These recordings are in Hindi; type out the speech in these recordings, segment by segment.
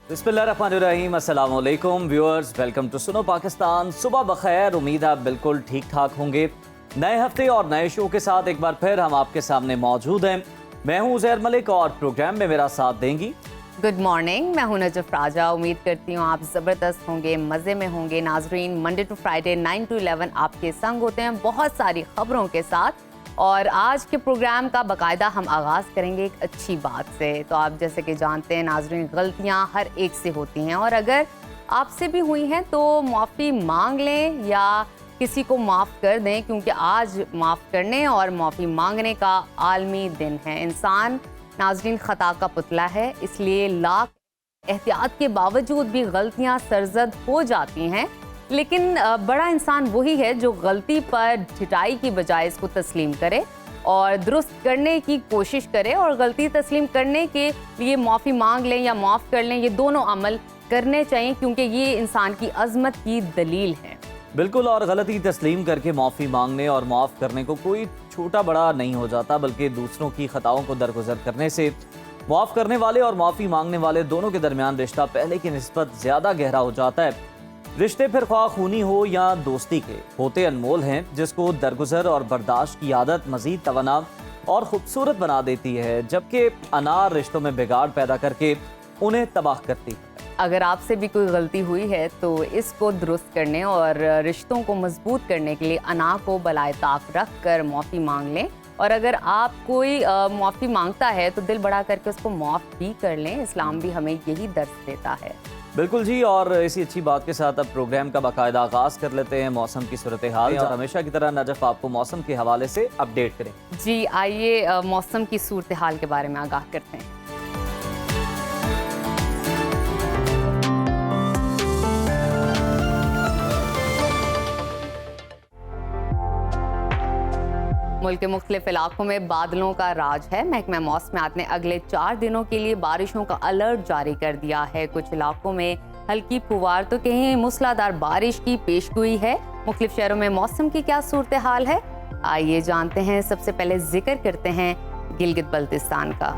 बिस्मिल्लाहिर्रहमानिर्रहीम, अस्सलाम वालेकुम viewers, welcome to Suno Pakistan. सुबह बखैर, उम्मीद आप बिल्कुल ठीक ठाक होंगे। नए हफ्ते और नए शो के साथ एक बार फिर हम आपके सामने मौजूद हैं। मैं हूं उज़ैर मलिक और प्रोग्राम में मेरा साथ देंगी। गुड मॉर्निंग, मैं हूं नजफ राजा। उम्मीद करती हूँ आप ज़बरदस्त होंगे, मज़े में होंगे। नाजरीन, मंडे टू फ्राइडे 9 to 11 आपके संग होते हैं बहुत सारी खबरों के साथ। और आज के प्रोग्राम का बाकायदा हम आगाज़ करेंगे एक अच्छी बात से। तो आप जैसे कि जानते हैं नाजरीन, गलतियाँ हर एक से होती हैं और अगर आपसे भी हुई हैं तो माफ़ी मांग लें या किसी को माफ़ कर दें, क्योंकि आज माफ़ करने और माफ़ी मांगने का आलमी दिन है। इंसान नाजरीन ख़ता का पुतला है, इसलिए लाख एहतियात के बावजूद भी गलतियाँ सरजद हो जाती हैं। लेकिन बड़ा इंसान वही है जो गलती पर ढिठाई की बजाय इसको तस्लीम करे और दुरुस्त करने की कोशिश करे, और गलती तस्लीम करने के लिए माफ़ी मांग लें या माफ़ कर लें, ये दोनों अमल करने चाहिए, क्योंकि ये इंसान की अज़मत की दलील है। बिल्कुल, और गलती तस्लीम करके माफ़ी मांगने और माफ़ करने को कोई छोटा बड़ा नहीं हो जाता, बल्कि दूसरों की खताओं को दरगुजर करने से माफ़ करने वाले और माफ़ी मांगने वाले दोनों के दरमियान रिश्ता पहले की निस्बत ज़्यादा गहरा हो जाता है। रिश्ते फिर ख्वाह खूनी हो या दोस्ती के, होते अनमोल हैं, जिसको दरगुजर और बर्दाश्त की आदत मज़ीद तवाना और ख़ूबसूरत बना देती है, जबकि अनार रिश्तों में बिगाड़ पैदा करके उन्हें तबाह करती है। अगर आपसे भी कोई गलती हुई है तो इसको दुरुस्त करने और रिश्तों को मजबूत करने के लिए अना को बलाए ताक रख कर माफ़ी मांग लें। और अगर आप कोई माफ़ी मांगता है तो दिल बड़ा करके उसको माफ़ भी कर लें। इस्लाम भी हमें यही दर्स देता है। बिल्कुल जी, और इसी अच्छी बात के साथ अब प्रोग्राम का बाकायदा आगाज़ कर लेते हैं मौसम की सूरत हाल। और हमेशा की तरह नजफ आपको मौसम के हवाले से अपडेट करें। जी आइए मौसम की सूरत हाल के बारे में आगाह करते हैं। मुल्क के मुख्तलिफ इलाकों में बादलों का राज है। महकमा मौसमियात ने अगले 4 दिनों के लिए बारिशों का अलर्ट जारी कर दिया है। कुछ इलाकों में हल्की फुवार तो कहीं मूसलाधार बारिश की पेशगोई है। मुख्तलिफ शहरों में मौसम की क्या सूरत हाल है, आइए जानते हैं। सबसे पहले जिक्र करते हैं गिलगित बल्तिस्तान का,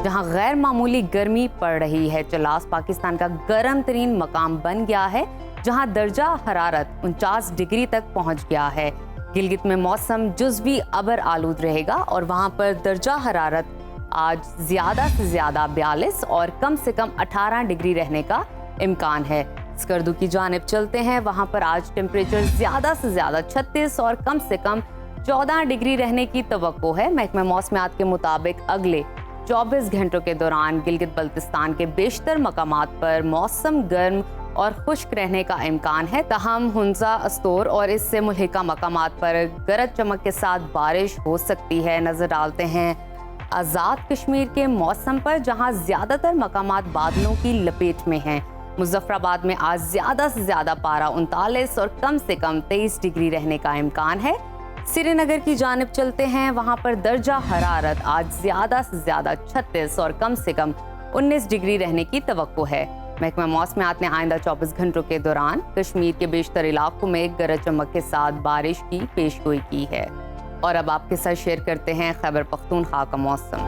जहां गैर मामूली गर्मी पड़ रही है। चलास पाकिस्तान का गर्म तरीन मकाम बन गया है, जहां दर्जा हरारत 49 डिग्री तक पहुंच गया है। गिलगित में मौसम जुज़वी अबर आलूद रहेगा और वहां पर दर्जा हरारत आज ज़्यादा से ज़्यादा 42 और कम से कम 18 डिग्री रहने का इम्कान है। स्कर्दू की जानिब चलते हैं, वहां पर आज टेम्परेचर ज़्यादा से ज़्यादा 36 और कम से कम 14 डिग्री रहने की तवक्को है। महकमा मौसमियात के मुताबिक अगले 24 घंटों के दौरान गिलगित बल्तिस्तान के बेशतर मकामात पर मौसम गर्म और खुश्क रहने का इम्कान है। तहम हुंजा, अस्तोर और इससे मुल्हिका मकामात पर गरज चमक के साथ बारिश हो सकती है। नजर डालते हैं आज़ाद कश्मीर के मौसम पर, जहां ज़्यादातर मकामात बादलों की लपेट में हैं। मुजफ्फराबाद में आज ज़्यादा से ज़्यादा पारा 39 और कम से कम 23 डिग्री रहने का इम्कान है। श्रीनगर की जानिब चलते हैं, वहां पर दर्जा हरारत आज ज़्यादा से ज़्यादा 36 और कम से कम 19 डिग्री रहने की तवक्को है। महकमा मौसमियात ने आइंदा 24 घंटों के दौरान कश्मीर के बेशतर इलाकों में गरज चमक के साथ बारिश की पेशगोई की है। और अब आपके साथ शेयर करते हैं खैबर पख्तूनख्वा का मौसम,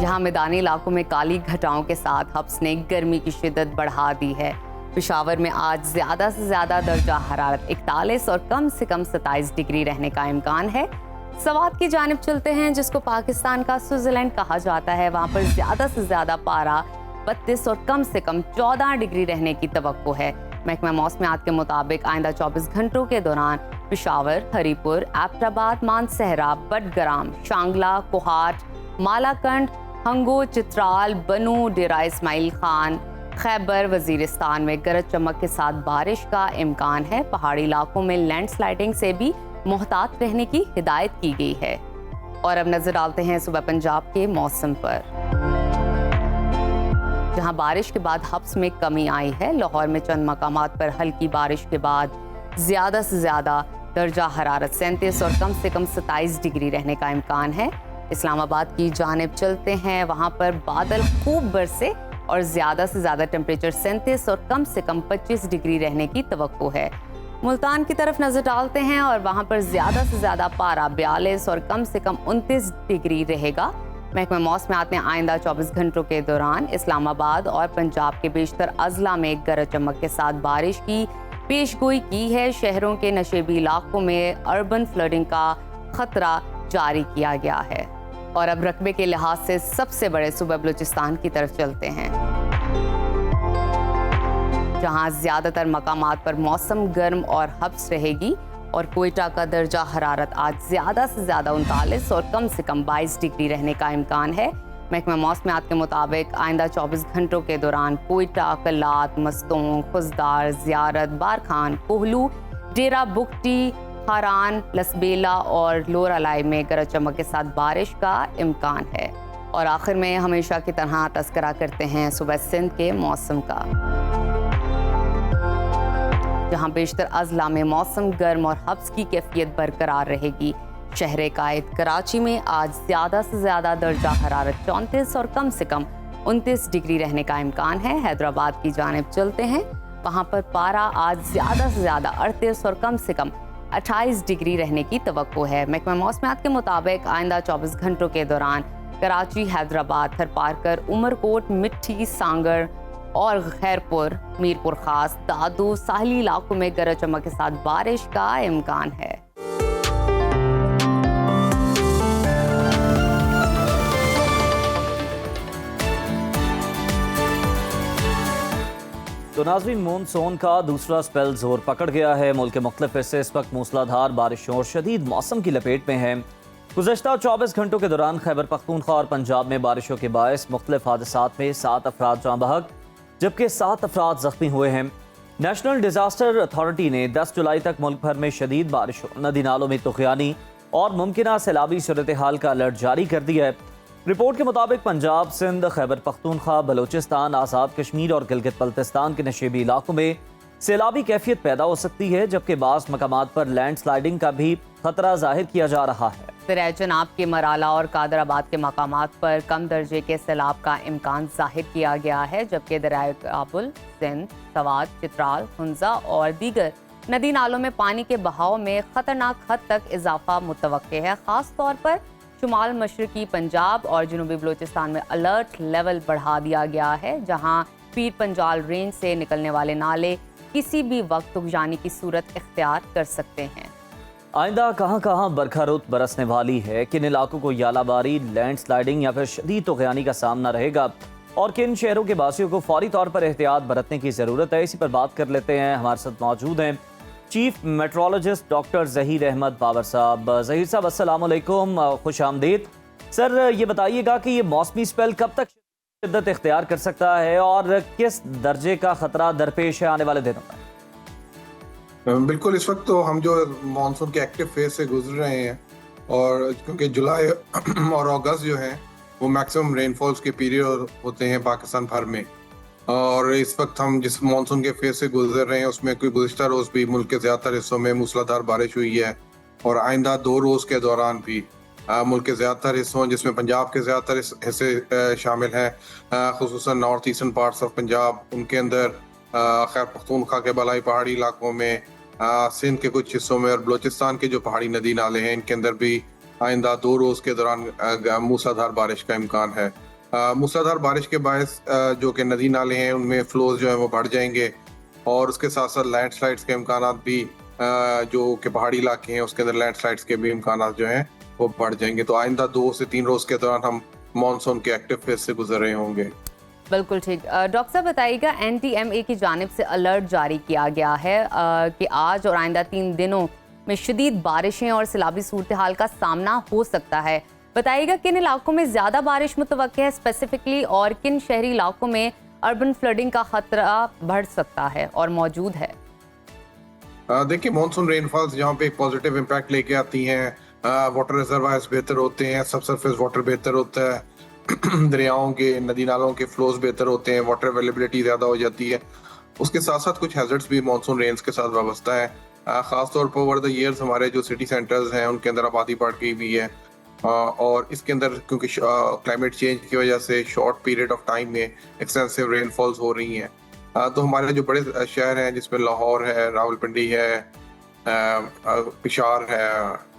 जहां मैदानी इलाकों में काली घटाओं के साथ हब्स ने गर्मी की शिद्दत बढ़ा दी है। पेशावर में आज ज़्यादा से ज़्यादा दर्जा हरारत 41 और कम से कम 27 डिग्री रहने का इम्कान है। सवात की जानिब चलते हैं, जिसको पाकिस्तान का स्विट्ज़रलैंड कहा जाता है। वहाँ पर ज़्यादा से ज़्यादा पारा 32 और कम से कम 14 डिग्री रहने की तवक्को है। महकमा मौसमियात के मुताबिक आइंदा 24 घंटों के दौरान पेशावर, हरीपुर, एबटाबाद, मानसहरा, बडग्राम, शांगला, कोहाट, मालाकंड, हंगो, चित्राल, बनू, डेरा इस्माइल खान, खैबर वजीरिस्तान में गरज चमक के साथ बारिश का इम्कान है। पहाड़ी इलाकों में लैंडस्लाइडिंग से भी मोहतात रहने की हिदायत की गई है। और अब नजर डालते हैं सुबह पंजाब के मौसम पर, जहां बारिश के बाद हब्स में कमी आई है। लाहौर में चंद मकामात पर हल्की बारिश के बाद ज़्यादा से ज़्यादा दर्जा हरारत 37 और कम से कम 27 डिग्री रहने का इम्कान है। इस्लामाबाद की जानिब चलते हैं, वहाँ पर बादल खूब बरसे और ज़्यादा से ज़्यादा टेम्परेचर 37 और कम से कम 25 डिग्री रहने की तवक्को है। मुल्तान की तरफ नजर डालते हैं और वहाँ पर ज़्यादा से ज़्यादा पारा 42 और कम से कम 29 डिग्री रहेगा। महकमा मौसमियात ने आइंदा 24 घंटों के दौरान इस्लामाबाद और पंजाब के बेशतर अजला में गरज चमक के साथ बारिश की पेशगोई की है। शहरों के नशेबी इलाकों में अर्बन फ्लडिंग का खतरा जारी किया गया है। और अब रकबे के लिहाज से सबसे बड़े सूबे बलूचिस्तान की तरफ चलते हैं, जहां ज्यादातर मकामात पर मौसम गर्म और हब्स रहेगी और कोयटा का दर्जा हरारत आज ज्यादा से ज्यादा 39 और कम से कम 22 डिग्री रहने का इम्कान है। महकमा मौसमियात के मुताबिक आइंदा 24 घंटों के दौरान कोयटा, कल्लात, मस्तों, खुजदार, जियारत, बारखान, कोहलू, डेरा बुगटी, हारान, लसबेला और लोरालाई में गरज चमक के साथ बारिश का इम्कान है। और आखिर में हमेशा की तरह तस्करा करते हैं सुबह सिंध के मौसम का, जहां बेशतर अजला में मौसम गर्म और हब्स की कैफियत बरकरार रहेगी। शहर कायद कराची में आज ज़्यादा से ज़्यादा दर्जा हरारत 34 और कम से कम 29 डिग्री रहने का इम्कान है। हैदराबाद की जानिब चलते हैं, वहां पर पारा आज ज़्यादा से ज़्यादा 38 और कम से कम 28 डिग्री रहने की तवक्को है। महकमा मौसमियात के मुताबिक आइंदा 24 घंटों के दौरान कराची, हैदराबाद, थरपारकर, उमरकोट, मिट्टी, सांगर और खैरपुर, मीरपुर खास, दादू, साहली इलाकों में गरज चमक के साथ बारिश का इम्कान है। तो नाज़रीन, मानसून का दूसरा स्पेल जोर पकड़ गया है। मुल्क के मुख्तलिफ हिस्से इस वक्त मूसलाधार बारिशों और शदीद मौसम की लपेट में हैं। गुज़श्ता 24 घंटों के दौरान खैबर पख्तूनख्वा और पंजाब में बारिशों के बायस मुख्तलिफ हादसात में 7 अफराद जाँ बहक जबकि 7 अफराद जख्मी हुए हैं। नेशनल डिजास्टर अथॉरिटी ने 10 जुलाई तक मुल्क भर में शदीद बारिशों, नदी नालों में तुग़यानी और मुमकिना सैलाबी सूरत हाल का अलर्ट जारी कर दिया है। रिपोर्ट के मुताबिक पंजाब, सिंध, खैबर पख्तूनख्वा, बलोचिस्तान, आज़ाद कश्मीर और गिलगित बल्तिस्तान के नशेबी इलाकों में सैलाबी कैफियत पैदा हो सकती है, जबकि बाज़ मकामात पर लैंड स्लाइडिंग का भी खतरा जाहिर किया जा रहा है। दरिया जनाब के मराला और कादराबाद के मकामात पर कम दर्जे के सैलाब का इम्कान जाहिर किया गया है, जबकि दरिया काबुल, सिंध, सवात, चित्राल, हुंजा और दीगर नदी नालों में पानी के बहाव में खतरनाक हद तक इजाफा मुतवक्के है। खास तौर पर शुमाल मशरकी पंजाब और जनूबी बलूचिस्तान में अलर्ट लेवल बढ़ा दिया गया है, जहां पीर पंजाल रेंज से निकलने वाले नाले किसी भी वक्त तुग़यानी की सूरत इख्तियार कर सकते हैं। आइंदा कहाँ कहाँ बरखा रुत बरसने वाली है, किन इलाकों को यालाबारी, लैंड स्लाइडिंग या फिर शदीद तुग़यानी का सामना रहेगा और किन शहरों के वासियों को फौरी तौर पर एहतियात बरतने की ज़रूरत है, इसी पर बात कर लेते हैं। हमारे साथ मौजूद हैं chief meteorologist doctor Zaheer Ahmed Babar साहब। ज़हीर साहब, अस्सलाम वालेकुम, खुश आमदीद। सर, ये बताइएगा कि ये मौसमी स्पेल कब तक शिद्दत इख्तियार कर सकता है और किस दर्जे का खतरा दरपेश है आने वाले दिनों में? बिल्कुल, इस वक्त तो हम जो मानसून के एक्टिव फेज से गुजर रहे हैं और क्योंकि जुलाई और अगस्त जो है वो मैक्सिमम रेनफॉल्स के पीरियड होते हैं पाकिस्तान भर में, और इस वक्त हम जिस मानसून के फेज से गुजर रहे हैं उसमें कोई गुज़िश्ता रोज़ भी मुल्क के ज़्यादातर हिस्सों में मूसलाधार बारिश हुई है और आइंदा 2 रोज़ के दौरान भी मुल्क के ज़्यादातर हिस्सों, जिसमें पंजाब के ज़्यादातर हिस्से शामिल हैं, खुसूसन north eastern parts of Punjab, उनके अंदर खैबर पख्तूनख्वा के बलाई पहाड़ी इलाकों में, सिंध के कुछ हिस्सों में और बलूचिस्तान के जो पहाड़ी नदी नाले हैं इनके अंदर भी आइंदा 2 रोज़ के दौरान मूसलाधार बारिश का इम्कान है। मूसलाधार बारिश के बायस जो कि नदी नाले हैं उनमें फ्लोज जो है वो बढ़ जाएंगे और उसके साथ साथ लैंडस्लाइड्स के इम्कान भी जो कि पहाड़ी इलाके हैं उसके अंदर लैंडस्लाइड्स के भी इम्कान जो हैं वो बढ़ जाएंगे। तो आइंदा 2 से 3 रोज़ के दौरान हम मानसून के एक्टिव फेज से गुजर रहे होंगे। बिल्कुल ठीक। डॉक्टर साहब बताइएगा, NTMA की जानिब से अलर्ट जारी किया गया है कि आज और आइंदा 3 दिनों में शदीद बारिशें और सैलाबी सूरत हाल का सामना हो सकता है। बताइएगा किन इलाकों में ज़्यादा बारिश मुतवक्के है स्पेसिफिकली और किन शहरी इलाकों में अर्बन फ्लडिंग का खतरा बढ़ सकता है और मौजूद है? देखिए, मानसून रेनफॉल्स जहाँ पे एक पॉजिटिव इम्पैक्ट लेके आती हैं, वाटर रिजर्वायर्स बेहतर होते हैं, सबसरफेस वाटर बेहतर होता है, दरियाओं के, नदी नालों के फ्लोज बेहतर होते हैं, वाटर अवेलेबिलिटी ज़्यादा हो जाती है। उसके साथ साथ कुछ हैजर्ड्स भी मानसून रेन्स के साथ वाबस्ता है। ख़ास तौर पर ओवर द ईयर्स हमारे जो सिटी सेंटर्स हैं उनके अंदर आबादी बढ़ गई भी है और इसके अंदर क्योंकि क्लाइमेट चेंज की वजह से शॉर्ट पीरियड ऑफ टाइम में एक्सटेंसिव रेनफॉल्स हो रही हैं। तो हमारे जो बड़े शहर हैं जिसमें लाहौर है, रावलपिंडी है, पिशार है,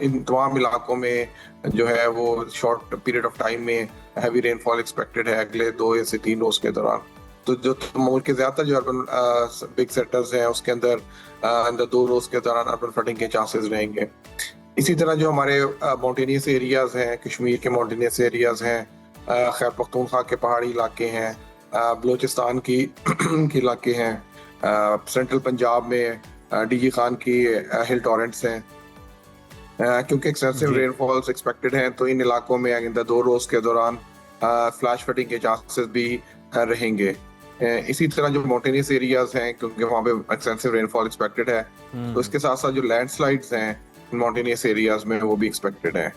इन तमाम इलाकों में जो है वो शॉर्ट पीरियड ऑफ टाइम में हैवी रेनफॉल एक्सपेक्टेड है अगले 2 या से 3 रोज के दौरान। तो जो मुल्क के ज़्यादातर जो अर्बन बिग सेक्टर्स हैं उसके अंदर 2 रोज के दौरान अर्बन फ्लडिंग के चांसेस रहेंगे। इसी तरह जो हमारे माउंटेनियस एरियाज हैं, कश्मीर के माउंटेनियस एरियाज हैं, खैबर पख्तूनख्वा के पहाड़ी इलाके हैं, बलूचिस्तान की के इलाके हैं, सेंट्रल पंजाब में डीजी खान की हिल टॉरेंट्स हैं, क्योंकि एक्सेसिव रेनफॉल्स एक्सपेक्टेड हैं तो इन इलाकों में आइंदा 2 रोज के दौरान फ्लैश फ्लडिंग के चांसेस भी रहेंगे। इसी तरह जो माउंटेनियस एरियाज हैं, क्योंकि वहाँ पे एक्सेसिव रेनफॉल एक्सपेक्टेड है, तो इसके साथ साथ जो लैंडस्लाइड्स हैं माउंटेनियस एरियाज में वो भी एक्सपेक्टेड है।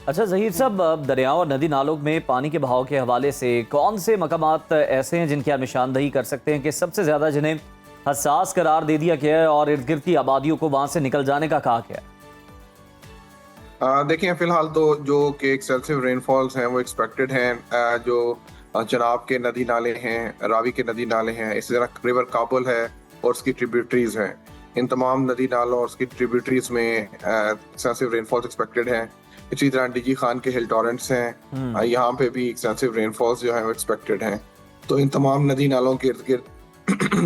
अच्छा ज़हीर साहब, दरियाओं और नदी नालों में पानी के बहाव के हवाले से कौन से मकामात ऐसे हैं जिनकी आप निशानदही कर सकते हैं कि सबसे ज़्यादा जिन्हें हसास करार दे दिया गया है और इर्द गिर्द की आबादियों को वहाँ से निकल जाने का कहा गया है? देखिए, फिलहाल तो जो कि एक्सेसिव रेनफॉल्स हैं वो एक्सपेक्टेड हैं। जो चनाब के नदी नाले हैं, रावी के नदी नाले हैं, इसी तरह रिवर काबुल है और उसकी ट्रिब्यूटरीज हैं, इन तमाम नदी नालों और उसकी ट्रिब्यूटरीज में एक्सेसिव रेनफॉल्स एक्सपेक्टेड हैं। इसी तरह डीजी खान के हिल टॉरेंट्स हैं, यहाँ पे भी एक्सेसिव रेनफॉल्स जो है वो एक्सपेक्टेड हैं। तो इन तमाम नदी नालों के इर्द गिर्द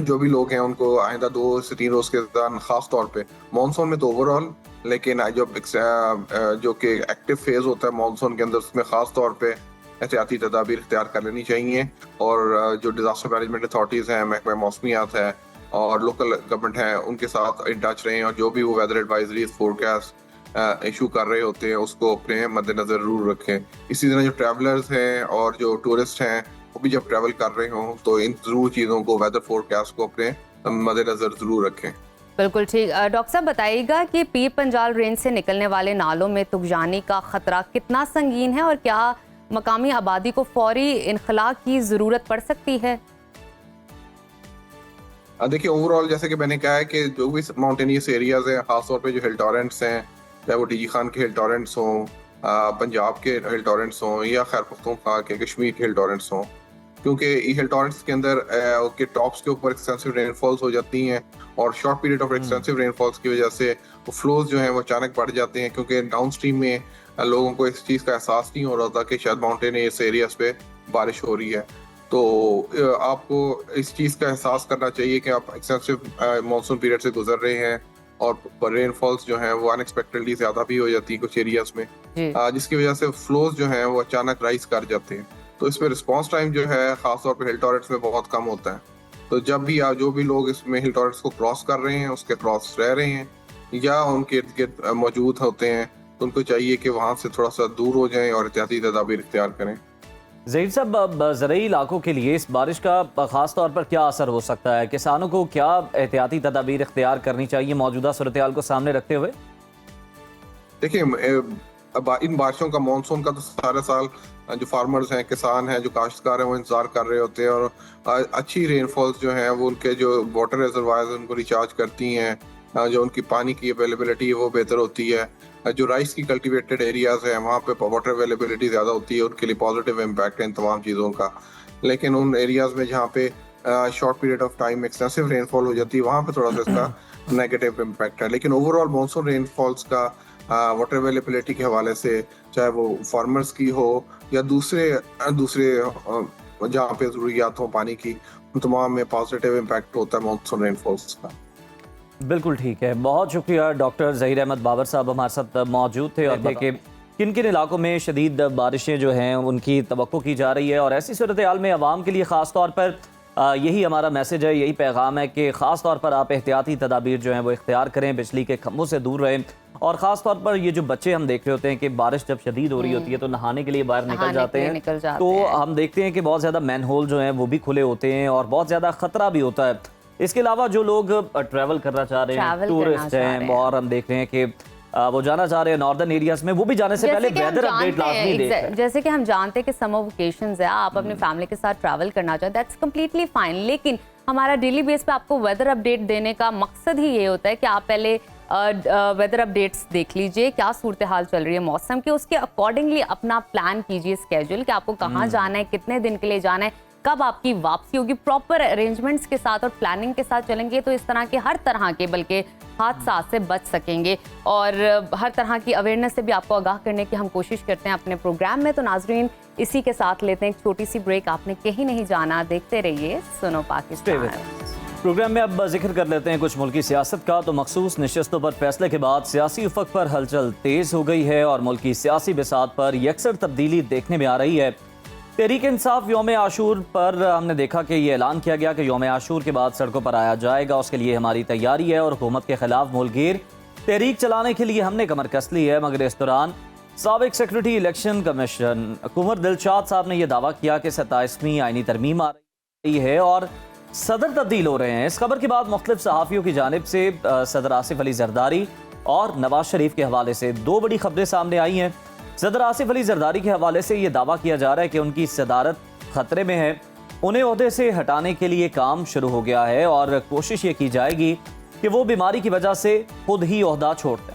जो भी लोग हैं उनको आइंदा 2 से 3 रोज के दौरान खास तौर पे मानसून में तो ओवरऑल, लेकिन जो कि एक्टिव फेज होता है मानसून के अंदर उसमें खास तौर पे एहतियाती तदाबीर इख्तियार कर लेनी चाहिए। और जो डिजास्टर मैनेजमेंट अथॉरिटीज हैं, महकमा मौसमियात है और लोकल गवर्नमेंट है, उनके साथ इन टच रहें और जो भी वो वेदर एडवाइजरी फोरकास्ट इशू कर रहे होते हैं उसको अपने मद्देनजर जरूर रखें। इसी तरह जो ट्रैवलर्स हैं और जो टूरिस्ट हैं वो भी जब ट्रैवल कर रहे हों तो इन जरूर चीज़ों को, वेदर फोरकास्ट को अपने मद्देनजर जरूर रखें। बिल्कुल ठीक। डॉक्टर साहब बताइएगा कि पीर पंजाल रेंज से निकलने वाले नालों में तुगजानी का खतरा कितना संगीन है और क्या मकामी आबादी को फौरी इनखला की जरूरत पड़ सकती है? देखिए, ओवरऑल जैसे कि मैंने कहा है कि जो भी माउंटेनियस एरियाज हैं, खासतौर पे जो हिल टॉरेंट्स हैं, चाहे वो डीजी खान के हिल टॉरेंट्स हों, पंजाब के हिल टॉरेंट्स हों या खैबर पख्तूनख्वा के कश्मीर के हिल टॉरेंट्स हों, क्योंकि हिल टॉरेंट्स के अंदर के टॉप्स के ऊपर एक्सटेंसिव रेनफॉल्स हो जाती हैं और short period of extensive rainfalls की वजह से वो फ्लोज जो हैं वो अचानक बढ़ जाते हैं, क्योंकि डाउन स्ट्रीम में लोगों को इस चीज़ का एहसास नहीं हो रहा था कि शायद माउंटेनियस एरियाज पे बारिश हो रही है। तो आपको इस चीज़ का एहसास करना चाहिए कि आप एक्सटेंसिव मानसून पीरियड से गुजर रहे हैं और रेनफॉल्स जो हैं वो अनएक्सपेक्टेडली ज़्यादा भी हो जाती है कुछ एरियाज में, जिसकी वजह से फ्लोज जो हैं वो अचानक राइज कर जाते हैं। तो इसमें रिस्पांस टाइम जो है खासतौर पर हिल टॉरेंट्स में बहुत कम होता है। तो जब भी जो भी लोग इसमें हिल टॉरेंट्स को क्रॉस कर रहे हैं, उसके क्रॉस रह रहे हैं या उनके इर्द गिर्द मौजूद होते हैं, तो उनको चाहिए कि वहाँ से थोड़ा सा दूर हो जाएं और एहतियाती तदाबीर इख्तियार करें। ज़हीर साहब, ज़रूरी इलाकों के लिए इस बारिश का ख़ास तौर पर क्या असर हो सकता है? किसानों को क्या एहतियाती तदाबीर इख्तियार करनी चाहिए मौजूदा सूरत हाल को सामने रखते हुए? देखिए, इन बारिशों का, मानसून का तो सारा साल जो फार्मर्स हैं, किसान हैं, जो काश्तकार हैं वो इंतजार कर रहे होते हैं और अच्छी रेनफॉल्स जो हैं वो उनके जो वाटर रिजर्वायर्स उनको रिचार्ज करती हैं, जो उनकी पानी की अवेलेबिलिटी है वो बेहतर होती है। जो राइस की कल्टीवेटेड एरियाज हैं वहाँ पे वाटर अवेलेबिलिटी ज़्यादा होती है, उनके लिए पॉजिटिव इम्पैक्ट है इन तमाम चीज़ों का। लेकिन उन एरियाज में जहाँ पे short period of time excessive rainfall हो जाती है वहाँ पे थोड़ा सा इसका नेगेटिव इम्पैक्ट है। लेकिन ओवरऑल मानसून रेनफॉल्स का वाटर अवेलेबिलिटी के हवाले से, चाहे वो फार्मर्स की हो या दूसरे जहाँ पे ज़रूरियात हो पानी की, उन तमाम में पॉजिटिव इम्पैक्ट होता है मानसून रेनफॉल्स का। बिल्कुल ठीक है, बहुत शुक्रिया। डॉक्टर ज़हीर अहमद बाबर साहब हमारे साथ मौजूद थे और देखिए किन किन इलाकों में शदीद बारिशें जो हैं उनकी तवक्को की जा रही है और ऐसी सूरत हाल में आवाम के लिए ख़ास तौर पर यही हमारा मैसेज है, यही पैगाम है कि ख़ास तौर पर आप एहतियाती तदाबीर जो हैं वो इख्तियार करें, बिजली के खंभों से दूर रहें और ख़ास तौर पर ये जो बच्चे हम देख रहे होते हैं कि बारिश जब शदीद हो रही होती है तो नहाने के लिए बाहर निकल जाते हैं, तो हम देखते हैं कि बहुत ज़्यादा मैन होल जो हैं वो भी खुले होते हैं और बहुत ज़्यादा ख़तरा भी होता है। इसके अलावा जो लोग ट्रैवल करना चाह रहे हैं, टूरिस्ट हैं, और हम देख रहे हैं कि वो जाना चाह रहे हैं नॉर्दर्न एरियाज में, वो भी जाने से पहले वेदर अपडेट लाजमी देखें। जैसे कि हम जानते हैं कि समर वेकेशंस है, आप अपनी फैमिली के साथ ट्रैवल करना चाहते हैं, दैट्स कंप्लीटली फाइन, लेकिन हमारा डेली बेस पे आपको वेदर अपडेट देने का मकसद ही ये होता है कि आप पहले वेदर अपडेट्स देख लीजिए, क्या सूरत हाल चल रही है मौसम की, उसके अकॉर्डिंगली अपना प्लान कीजिए स्केड्यूल कि आपको कहाँ जाना है, कितने दिन के लिए जाना है, कब आपकी वापसी होगी? प्रॉपर अरेंजमेंट्स के साथ और प्लानिंग के साथ चलेंगे तो इस तरह के हर तरह के बल्कि हादसा से बच सकेंगे और हर तरह की अवेयरनेस से भी आपको आगाह करने की हम कोशिश करते हैं अपने प्रोग्राम में। तो नाजरीन, इसी के साथ लेते हैं एक छोटी सी ब्रेक। आपने कहीं नहीं जाना, देखते रहिए सुनो पाकिस्तान। प्रोग्राम में अब जिक्र कर लेते हैं कुछ मुल्की सियासत का। तो मखसूस नशस्तों पर फैसले के बाद सियासी उफक पर हलचल तेज हो गई है और मुल्की सियासी बिसात पर यकसर तब्दीली देखने में आ रही है। तहरीक इंसाफ यौम आशूर पर हमने देखा कि ये ऐलान किया गया कि यौम आशूर के बाद सड़कों पर आया जाएगा, उसके लिए हमारी तैयारी है और हुकूमत के खिलाफ मुल्कीर तहरीक चलाने के लिए हमने कमर कस ली है। मगर इस दौरान साबिक सेक्रेटरी इलेक्शन कमीशन कुंवर दिलशाद साहब ने यह दावा किया कि 27वीं आईनी तरमीम आ रही है और सदर तब्दील हो रहे हैं। इस खबर के बाद मुख्तलिफ सहाफ़ियों की जानिब से सदर आसिफ अली जरदारी और नवाज शरीफ के हवाले से दो बड़ी खबरें सामने आई हैं। सदर आसिफ अली जरदारी के हवाले से ये दावा किया जा रहा है कि उनकी सदारत खतरे में है, उन्हें ओहदे से हटाने के लिए काम शुरू हो गया है और कोशिश ये की जाएगी कि वो बीमारी की वजह से खुद ही ओहदा छोड़ दें।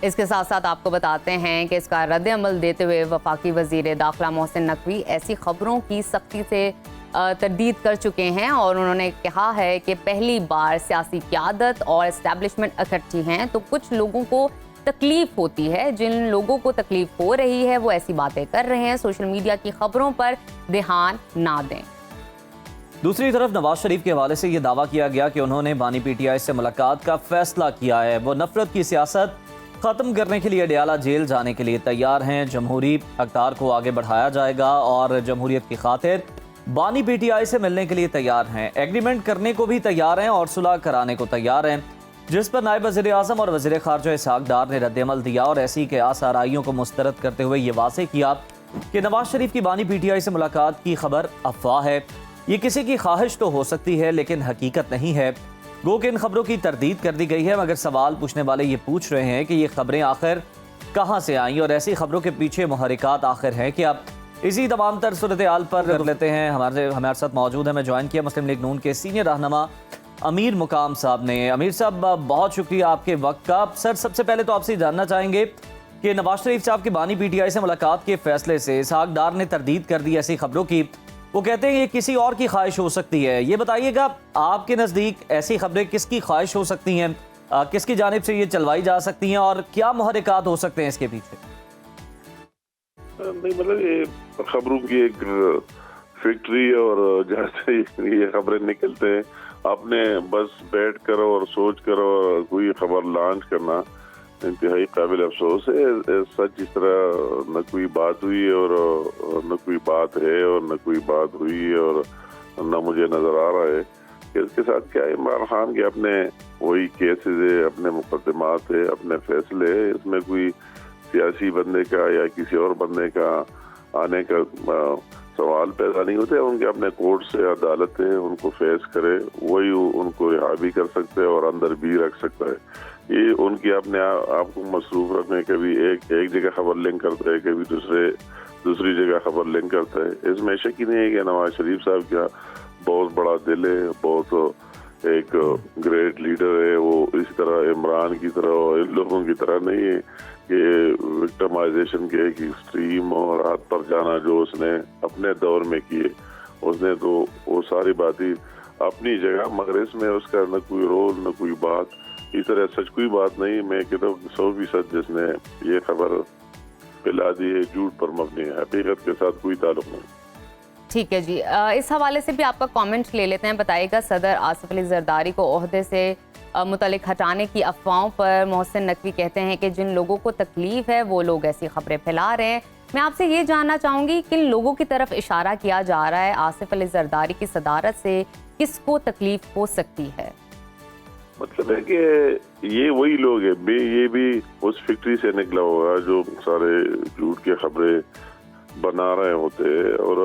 इसके साथ साथ आपको बताते हैं कि इसका रद्द अमल देते हुए वफाकी वजीर दाखिला मोहसिन नकवी ऐसी खबरों की सख्ती से तरदीद कर चुके हैं और उन्होंने कहा है कि पहली बार सियासी क़यादत और इस्टेब्लिशमेंट इकट्ठी हैं तो कुछ लोगों को तकलीफ होती है। जिन लोगों को तकलीफ हो रही है वो ऐसी बातें कर रहे हैं, सोशल मीडिया की खबरों पर ध्यान ना दें। दूसरी तरफ नवाज शरीफ के हवाले से ये दावा किया गया कि उन्होंने बानी पीटीआई से मुलाकात का फैसला किया है। वो नफरत की सियासत खत्म करने के लिए अडयाला जेल जाने के लिए तैयार हैं। जमहूरी अख्तार को आगे बढ़ाया जाएगा और जमहूरियत की खातिर बानी पीटीआई से मिलने के लिए तैयार हैं। एग्रीमेंट करने को भी तैयार हैं और सुलह कराने को तैयार हैं, जिस पर नायब वज़ीर आज़म और वज़ीर ख़ारजा इसहाक़ डार ने रद्द-ए-अमल दिया और ऐसी कयास आराइयों को मुस्तरद करते हुए ये वाज़ेह किया कि नवाज शरीफ की बानी पीटीआई से मुलाकात की खबर अफवाह है। ये किसी की ख्वाहिश तो हो सकती है लेकिन हकीकत नहीं है। गो कि इन खबरों की तरदीद कर दी गई है, मगर सवाल पूछने वाले ये पूछ रहे हैं कि ये खबरें आखिर कहाँ से आईं और ऐसी खबरों के पीछे मुहरिकात आखिर हैं क्या। इसी तमाम तर सूरत हाल पर कर लेते हैं। हमारे साथ मौजूद है, मैं ज्वाइन किया मुस्लिम लीग नून के सीनियर रहनुमा अमीर मुकाम साहब ने। अमीर साहब, बहुत शुक्रिया आपके वक्त का। सर, सबसे पहले तो आपसे जानना चाहेंगे कि नवाज शरीफ साहब की बानी पीटीआई से मुलाकात के फैसले से इसहाक़ डार ने तरदीद कर दी ऐसी खबरों की। वो कहते हैं ये किसी और की ख्वाहिश हो सकती है। ये बताइएगा, आपके नज़दीक ऐसी खबरें किसकी ख्वाहिश हो सकती हैं, किसकी जानिब से ये चलवाई जा सकती हैं और क्या मुहरिकात हो सकते हैं इसके पीछे? नहीं, मतलब ये खबरों की एक फैक्ट्री और जहाँ से ये खबरें निकलते हैं, आपने बस बैठ कर और सोच कर और कोई खबर लॉन्च करना इंतहाई काबिल अफसोस है। सच इस तरह न कोई बात हुई और न कोई बात है और न कोई बात हुई और न मुझे नजर आ रहा है कि इसके साथ क्या इमरान खान के अपने वही केसेस है, अपने मुकदमात है, अपने फैसले है। इसमें कोई सियासी बंदे का या किसी और बंदे का आने का सवाल पैदा नहीं होते। उनके अपने कोर्ट से अदालत है, उनको फेस करे, वही उनको रिहा भी कर सकते हैं और अंदर भी रख सकता है। ये उनकी अपने आप को मसरूफ रखने, कभी एक जगह खबर लिंक करता है, कभी दूसरी जगह खबर लिंक करता है। इसमें शक ही नहीं है कि नवाज शरीफ साहब का बहुत बड़ा दिल है, बहुत एक ग्रेट लीडर है। वो इस तरह इमरान की तरह और इन लोगों की तरह नहीं है कि विक्टिमाइजेशन के एक एक्सट्रीम और हाथ पर जाना जो उसने अपने दौर में किए। उसने तो वो सारी बातें अपनी जगह, मगर इसमें उसका न कोई रोल न कोई बात, इस तरह सच कोई बात नहीं। मैं कहता हूँ 100% जिसने ये खबर फैला दी है झूठ पर मबनी है, हकीकत के साथ कोई ताल्लुक नहीं। ठीक है जी, इस हवाले से भी आपका कमेंट ले लेते हैं। बताइएगा, सदर आसिफ अली जरदारी को ओहदे से मुतल्लिक हटाने की अफवाहों पर मोहसिन नकवी कहते हैं कि जिन लोगों को तकलीफ है वो लोग ऐसी खबरें फैला रहे हैं। मैं आपसे ये जानना चाहूँगी किन लोगों की तरफ इशारा किया जा रहा है? आसिफ अली जरदारी की सदारत से किसको तकलीफ हो सकती है? मतलब है कि ये वही लोग हैं, ये भी उस फैक्ट्री से निकला होगा जो सारे झूठ की खबरें बना रहे होते। और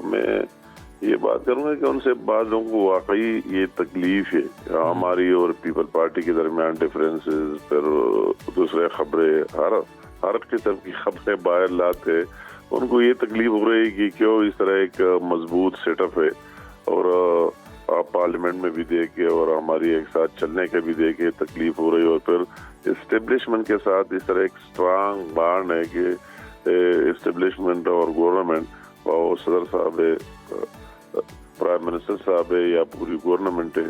मैं ये बात करूंगा कि उनसे बाद लोगों को वाकई ये तकलीफ है, हमारी और पीपल पार्टी के दरमियान डिफरेंसेस, फिर दूसरे खबरें, हर किस्म की खबरें बाहर लाते, उनको ये तकलीफ हो रही है कि क्यों इस तरह एक मजबूत सेटअप है और आप पार्लियामेंट में भी देखे और हमारी एक साथ चलने के भी देखे तकलीफ हो रही है। और फिर इस्टेब्लिशमेंट के साथ इस तरह एक स्ट्रांग बांड है कि इस्टेब्लिशमेंट और गवर्नमेंट और सदर साहब प्राइम मिनिस्टर साहब है या पूरी गवर्नमेंट है,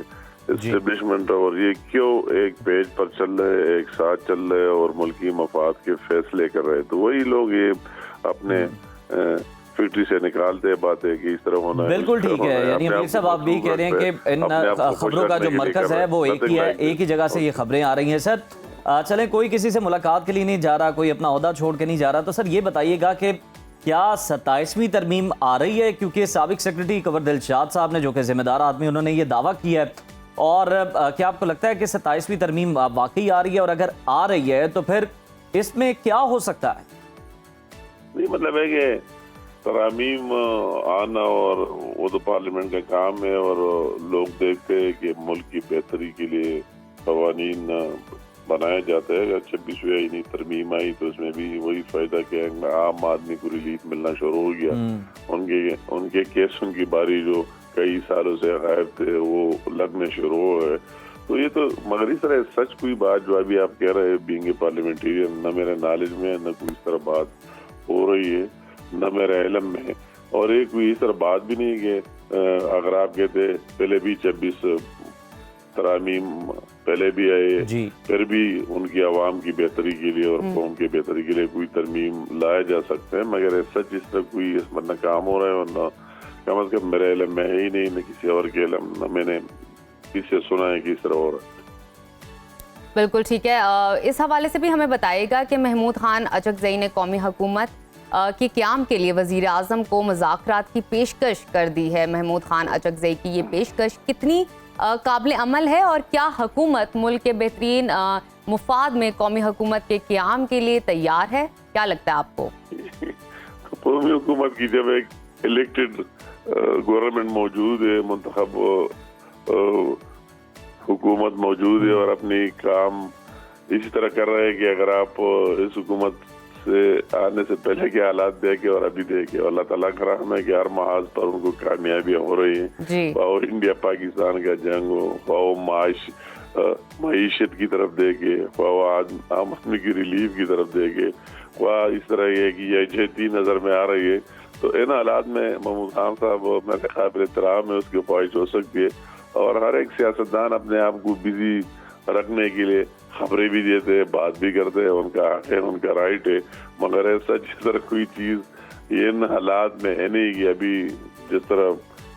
एस्टेब्लिशमेंट, और ये क्यों एक पेज पर चल रहे, एक साथ चल रहे और मुल्की मफाद के फैसले कर रहे हैं। तो वही लोग ये अपने फैक्ट्री से निकालते हैं बातें कि इस तरह होना है। बिल्कुल ठीक है, यानी अमीर साहब आप भी कह रहे हैं कि इन खबरों का जो मरकज है वो एक ही है, एक ही जगह से ये खबरें आ रही हैं। सर चलें, कोई किसी से मुलाकात के लिए नहीं जा रहा, कोई अपना ओहदा छोड़ के नहीं जा रहा, तो सर ये बताइएगा कि क्या 27वीं तरमीम आ रही है? क्योंकि साबिक सेक्रेटरी कंवर दिलशाद साहब ने, जो कि जिम्मेदार आदमी, उन्होंने ये दावा किया है, और क्या आपको लगता है कि 27वीं तरमीम वाकई आ रही है? और अगर आ रही है तो फिर इसमें क्या हो सकता है? नहीं, मतलब है कि तरामीम आना और वो तो पार्लियामेंट का काम है, और लोग देखते हैं कि मुल्क की बेहतरी के लिए कवानीन बनाया जाता है। 26वीं तरमीम आई तो उसमें भी वही फायदा कि आम आदमी को रिलीफ मिलना शुरू हो गया। उनके केस, उनकी बारी जो कई सालों से गायब थे, वो लगने शुरू हो गए। तो ये तो, मगर इस तरह सच कोई बात जो अभी आप कह रहे हैं बीइंग ए पार्लियामेंटेरियन, न मेरे नॉलेज में न कोई इस तरह बात हो रही है, न मेरे इल्म में, और एक कोई इस तरह बात भी नहीं कि अगर आप कहते पहले भी 26 तरामीम पहले भी आए, फिर भी उनकी आवाम की बेहतरी के लिए और कौम की बेहतरी के लिए कोई तरमीम लाया जा सकते हैं, मगर सच इस तरह कोई इसमें न काम हो रहा है, और न कम अज कम मेरे इल्म में है ही नहीं, न किसी और के इल्म, न मैंने किसी से सुना है कि इस तरह हो रहा है। बिल्कुल ठीक है। इस हवाले से भी हमें बताइएगा कि महमूद खान अचकज़ई ने कौमी हुकूमत के क़याम के लिए वज़ीर आज़म को मुज़ाकरात की पेशकश कर दी है। महमूद खान अचकज़ई की ये पेशकश कितनी काबिल अमल है, और क्या हुकूमत मुल्क के बेहतरीन मुफाद में कौमी हुकूमत के क़याम के लिए तैयार है? क्या लगता है आपको? कौमी हुकूमत की जब एक इलेक्टेड गवर्नमेंट मौजूद है, मुंतखब हुकूमत मौजूद है, और अपनी काम इसी तरह कर रहे हैं कि अगर आप इस हुकूमत से आने से पहले के हालात देखे और अभी देखे, अल्लाह ताला का रहम है कि हर महाज पर उनको कामयाबियां हो रही हैं, और इंडिया पाकिस्तान का जंग हो, वो माईशत की तरफ देखे, वो आम आदमी की रिलीफ की तरफ देखे, वह इस तरह ये कि यकजहती नजर में आ रही है। तो इन हालात में महमूद खान साहब मेरे काबिल एहतराम है, उसकी ख्वाहिश हो सकती है, और हर एक सियासतदान अपने आप को बिजी रखने के लिए खबरें भी देते हैं, बात भी करते हैं, उनका हक है, उनका राइट है, मगर सच इस तरह कोई चीज़ ये इन हालात में है नहीं कि अभी जिस तरह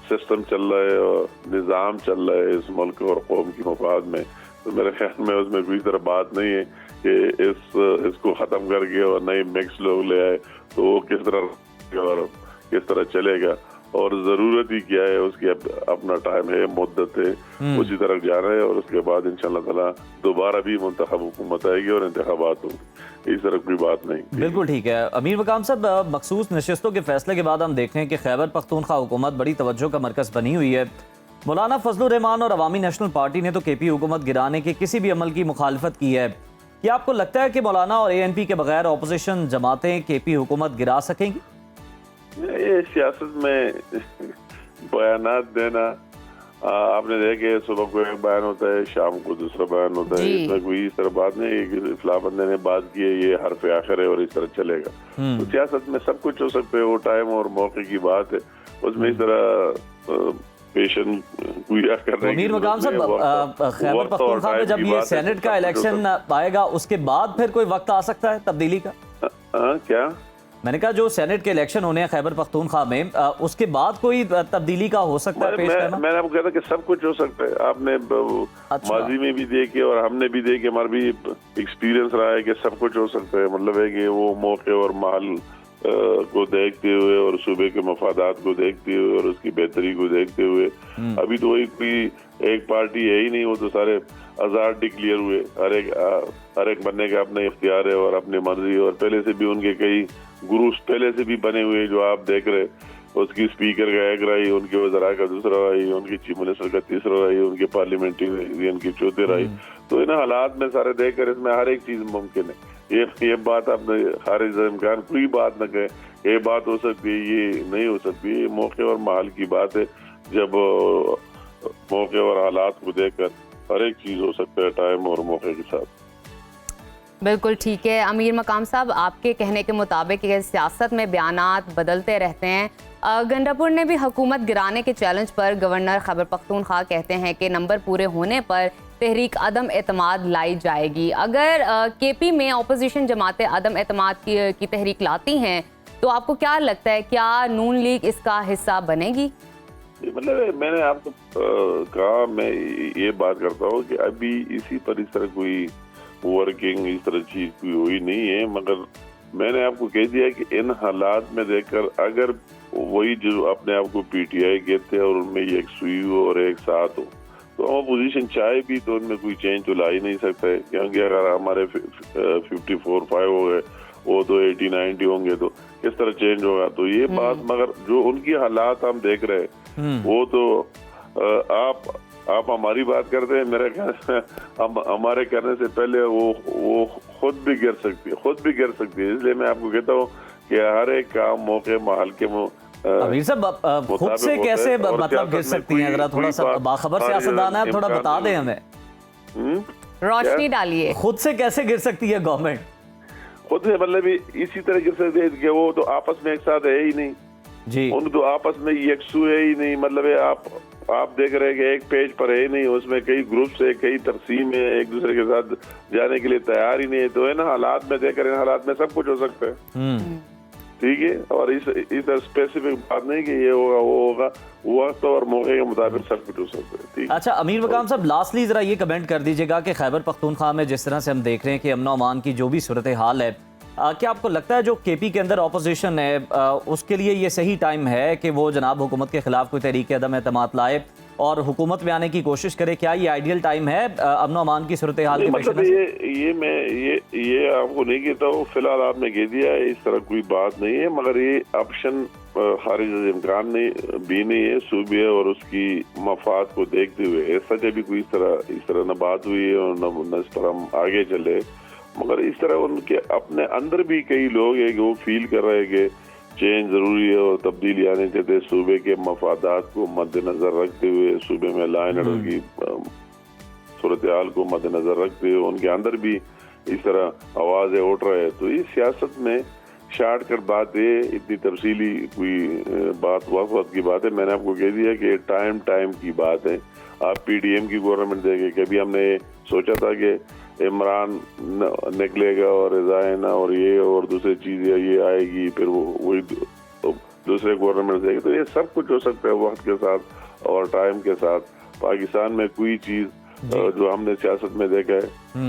सिस्टम चल रहा है और निज़ाम चल रहा है इस मुल्क और कौम की मफाद में, तो मेरे ख्याल में उसमें कोई तरह बात नहीं है कि इसको ख़त्म करके और नए मिक्स लोग ले आए तो वो किस तरह और किस तरह चलेगा, और ज़रूरत ही क्या है, उसकी अपना टाइम है, मुद्दत है, उसी तरफ जा रहे हैं, और उसके बाद इंशाअल्लाह ताला दोबारा भी मुंतखब हुकूमत आएगी और इंतखाबात होंगे, इस तरह कोई बात नहीं। बिल्कुल ठीक है। अमीर मकाम साहब, मखसूस नशिस्तों के फैसले के बाद हम देख रहे हैं कि खैबर पख्तूनख्वा हुकूमत बड़ी तवज्जो का मरकज़ बनी हुई है। मौलाना फजलुर रहमान और अवामी नेशनल पार्टी ने तो KP हुकूमत गिराने के किसी भी अमल की मुखालफत की है। क्या आपको लगता है कि मौलाना और ANP के बगैर अपोजिशन जमातें KP हुकूमत गिरा सकेंगी? ये सियासत में बयानात देना, आपने देखे सुबह को एक बयान होता है, शाम को दूसरा बयान होता है, इसमें कोई इस तरह बात नहीं है कि फलां बंदे ने बात की है, ये हरफ आखिर है और इस तरह चलेगा। तो सियासत में सब कुछ हो सकता है, वो टाइम और मौके की बात है, उसमें इस तरह पेशेंट गुया करने। अमीर मकाम साहब, खैबर पख्तूनख्वा में जब ये सेनेट का इलेक्शन आएगा उसके बाद फिर कोई वक्त आ सकता है तब्दीली का? क्या मैंने कहा जो सेनेट के इलेक्शन होने हैं खैबर पख्तूनख्वा में, उसके बाद कोई तब्दीली का हो सकता है? मैंने आपको कहता कि सब कुछ हो सकता है। आपने माजी में भी देखे और हमने भी देखे, हमारा भी एक्सपीरियंस रहा है कि सब कुछ हो सकता है। मतलब है कि वो मौके और माहौल को देखते हुए और सूबे के मफादात को देखते हुए और उसकी बेहतरी को देखते हुए, अभी तो वही कोई एक पार्टी है ही नहीं, वो तो सारे आजाद डिक्लेयर हुए, हर एक बनने का अपना इख्तियार है और अपनी मर्जी, और पहले से भी उनके कई ग्रुप्स पहले से भी बने हुए जो आप देख रहे, उसकी स्पीकर का एक रही, उनके वज़रा का दूसरा रही, उनकी चीफ मिनिस्टर का तीसरा रही, उनके पार्लियामेंटेरियन की चौथे रही। तो इन हालात में सारे देख कर इसमें हर एक चीज मुमकिन है। ये बात आपने खारिज इम्कान कोई बात न कहे, ये बात हो सकती है, ये नहीं हो सकती, ये मौके और माहौल की बात है। जब मौके और हालात को देखकर हर एक चीज हो सकता है टाइम और मौके के साथ। बिल्कुल ठीक है अमीर मकाम साहब, आपके कहने के मुताबिक ये सियासत में बयानात बदलते रहते हैं। गंडापुर ने भी हुकूमत गिराने के चैलेंज पर गवर्नर खैबर पख्तूनख्वा कहते हैं कि नंबर पूरे होने पर तहरीक अदम एतमाद लाई जाएगी। अगर केपी में अपोजिशन जमातें अदम एतमाद की तहरीक लाती हैं तो आपको क्या लगता है, क्या नून लीग इसका हिस्सा बनेगी? मतलब मैंने आपको कहा, मैं ये बात करता हूँ कि अभी इसी पर इस तरह कोई वर्किंग इस तरह चीज कोई हुई नहीं है, मगर मैंने आपको कह दिया कि इन हालात में देखकर अगर वही जो अपने आप को पीटीआई कहते हैं और उनमें एक सुई हो और एक साथ हो, तो हम अपोजिशन चाहे भी तो उनमें कोई चेंज तो ला ही नहीं सकता है, क्योंकि अगर हमारे 54-5 हो गए, वो तो 80-90 होंगे, तो किस तरह चेंज होगा? तो ये बात, मगर जो उनकी हालात हम देख रहे हैं वो तो आप हमारी बात करते हैं, मेरे ख्याल हमारे करने से पहले वो खुद भी गिर सकती है, इसलिए मैं आपको कहता हूँ कि हर एक काम मौके महल के अमीर साहब खुद से कैसे मतलब गिर सकती हैं? जरा थोड़ा सा बाखबर सियासतदान है, थोड़ा बता दें हमें, रोशनी डालिए। खुद से कैसे गिर सकती है गवर्नमेंट? खुद से मतलब इसी तरह गिर सकती है कि वो तो आपस में एक साथ है ही नहीं जी, उन तो आपस में यकसू है ही नहीं, मतलब है आप देख रहे हैं कि एक पेज पर है ही नहीं, उसमें कई ग्रुप्स है, कई तकसीम है, एक दूसरे के साथ जाने के लिए तैयार ही नहीं है। तो है ना, हालात में देखकर इन हालात में सब कुछ हो सकता है, ठीक है। और इस स्पेसिफिक बात नहीं कि ये होगा वो होगा, वक्त और मौके के मुताबिक सब कुछ हो सकता है, ठीक। अच्छा अमीर मकाम साहब, लास्टली जरा ये कमेंट कर दीजिएगा कि खैबर पख्तूनख्वा में जिस तरह से हम देख रहे हैं कि अमन अमान की जो भी सूरत हाल है, क्या आपको लगता है जो केपी के अंदर ऑपोजिशन है उसके लिए ये सही टाइम है कि वो जनाब हुकूमत के खिलाफ कोई तहरीक अदम एतमाद लाए और हुकूमत में आने की कोशिश करे? क्या ये आइडियल टाइम है अमन अमान की सूरत हाल के पेश नज़र? ये आपको नहीं कहता हूँ, फिलहाल आपने कह दिया है, इस तरह कोई बात नहीं है, मगर ये ऑप्शन खारिज इम्कान नहीं है सूबे और उसकी मफाद को देखते हुए। सच अभी कोई इस तरह न बात हुई है और न इस पर हम आगे चले, मगर इस तरह उनके अपने अंदर भी कई लोग हैं कि वो फील कर रहे हैं कि चेंज जरूरी है और तब्दीली आनी चाहिए, सूबे के मफादात को मद्देनजर रखते हुए, सूबे में लॉ एंड ऑर्डर की सूरत हाल को मद्देनजर रखते हुए उनके अंदर भी इस तरह आवाजें उठ रहे हैं। तो इस सियासत में शॉर्टकट बात है, इतनी तफसीली कोई बात वक्त की बात है। मैंने आपको कह दिया कि टाइम की बात है। आप पीडीएम की गवर्नमेंट देंगे, कभी हमने सोचा था कि इमरान निकलेगा और रिजाइन और ये और दूसरी चीजें ये आएगी, फिर वही दूसरे गवर्नमेंट देंगे? तो ये सब कुछ हो सकता है वक्त के साथ और टाइम के साथ। पाकिस्तान में कोई चीज जो हमने सियासत में देखा है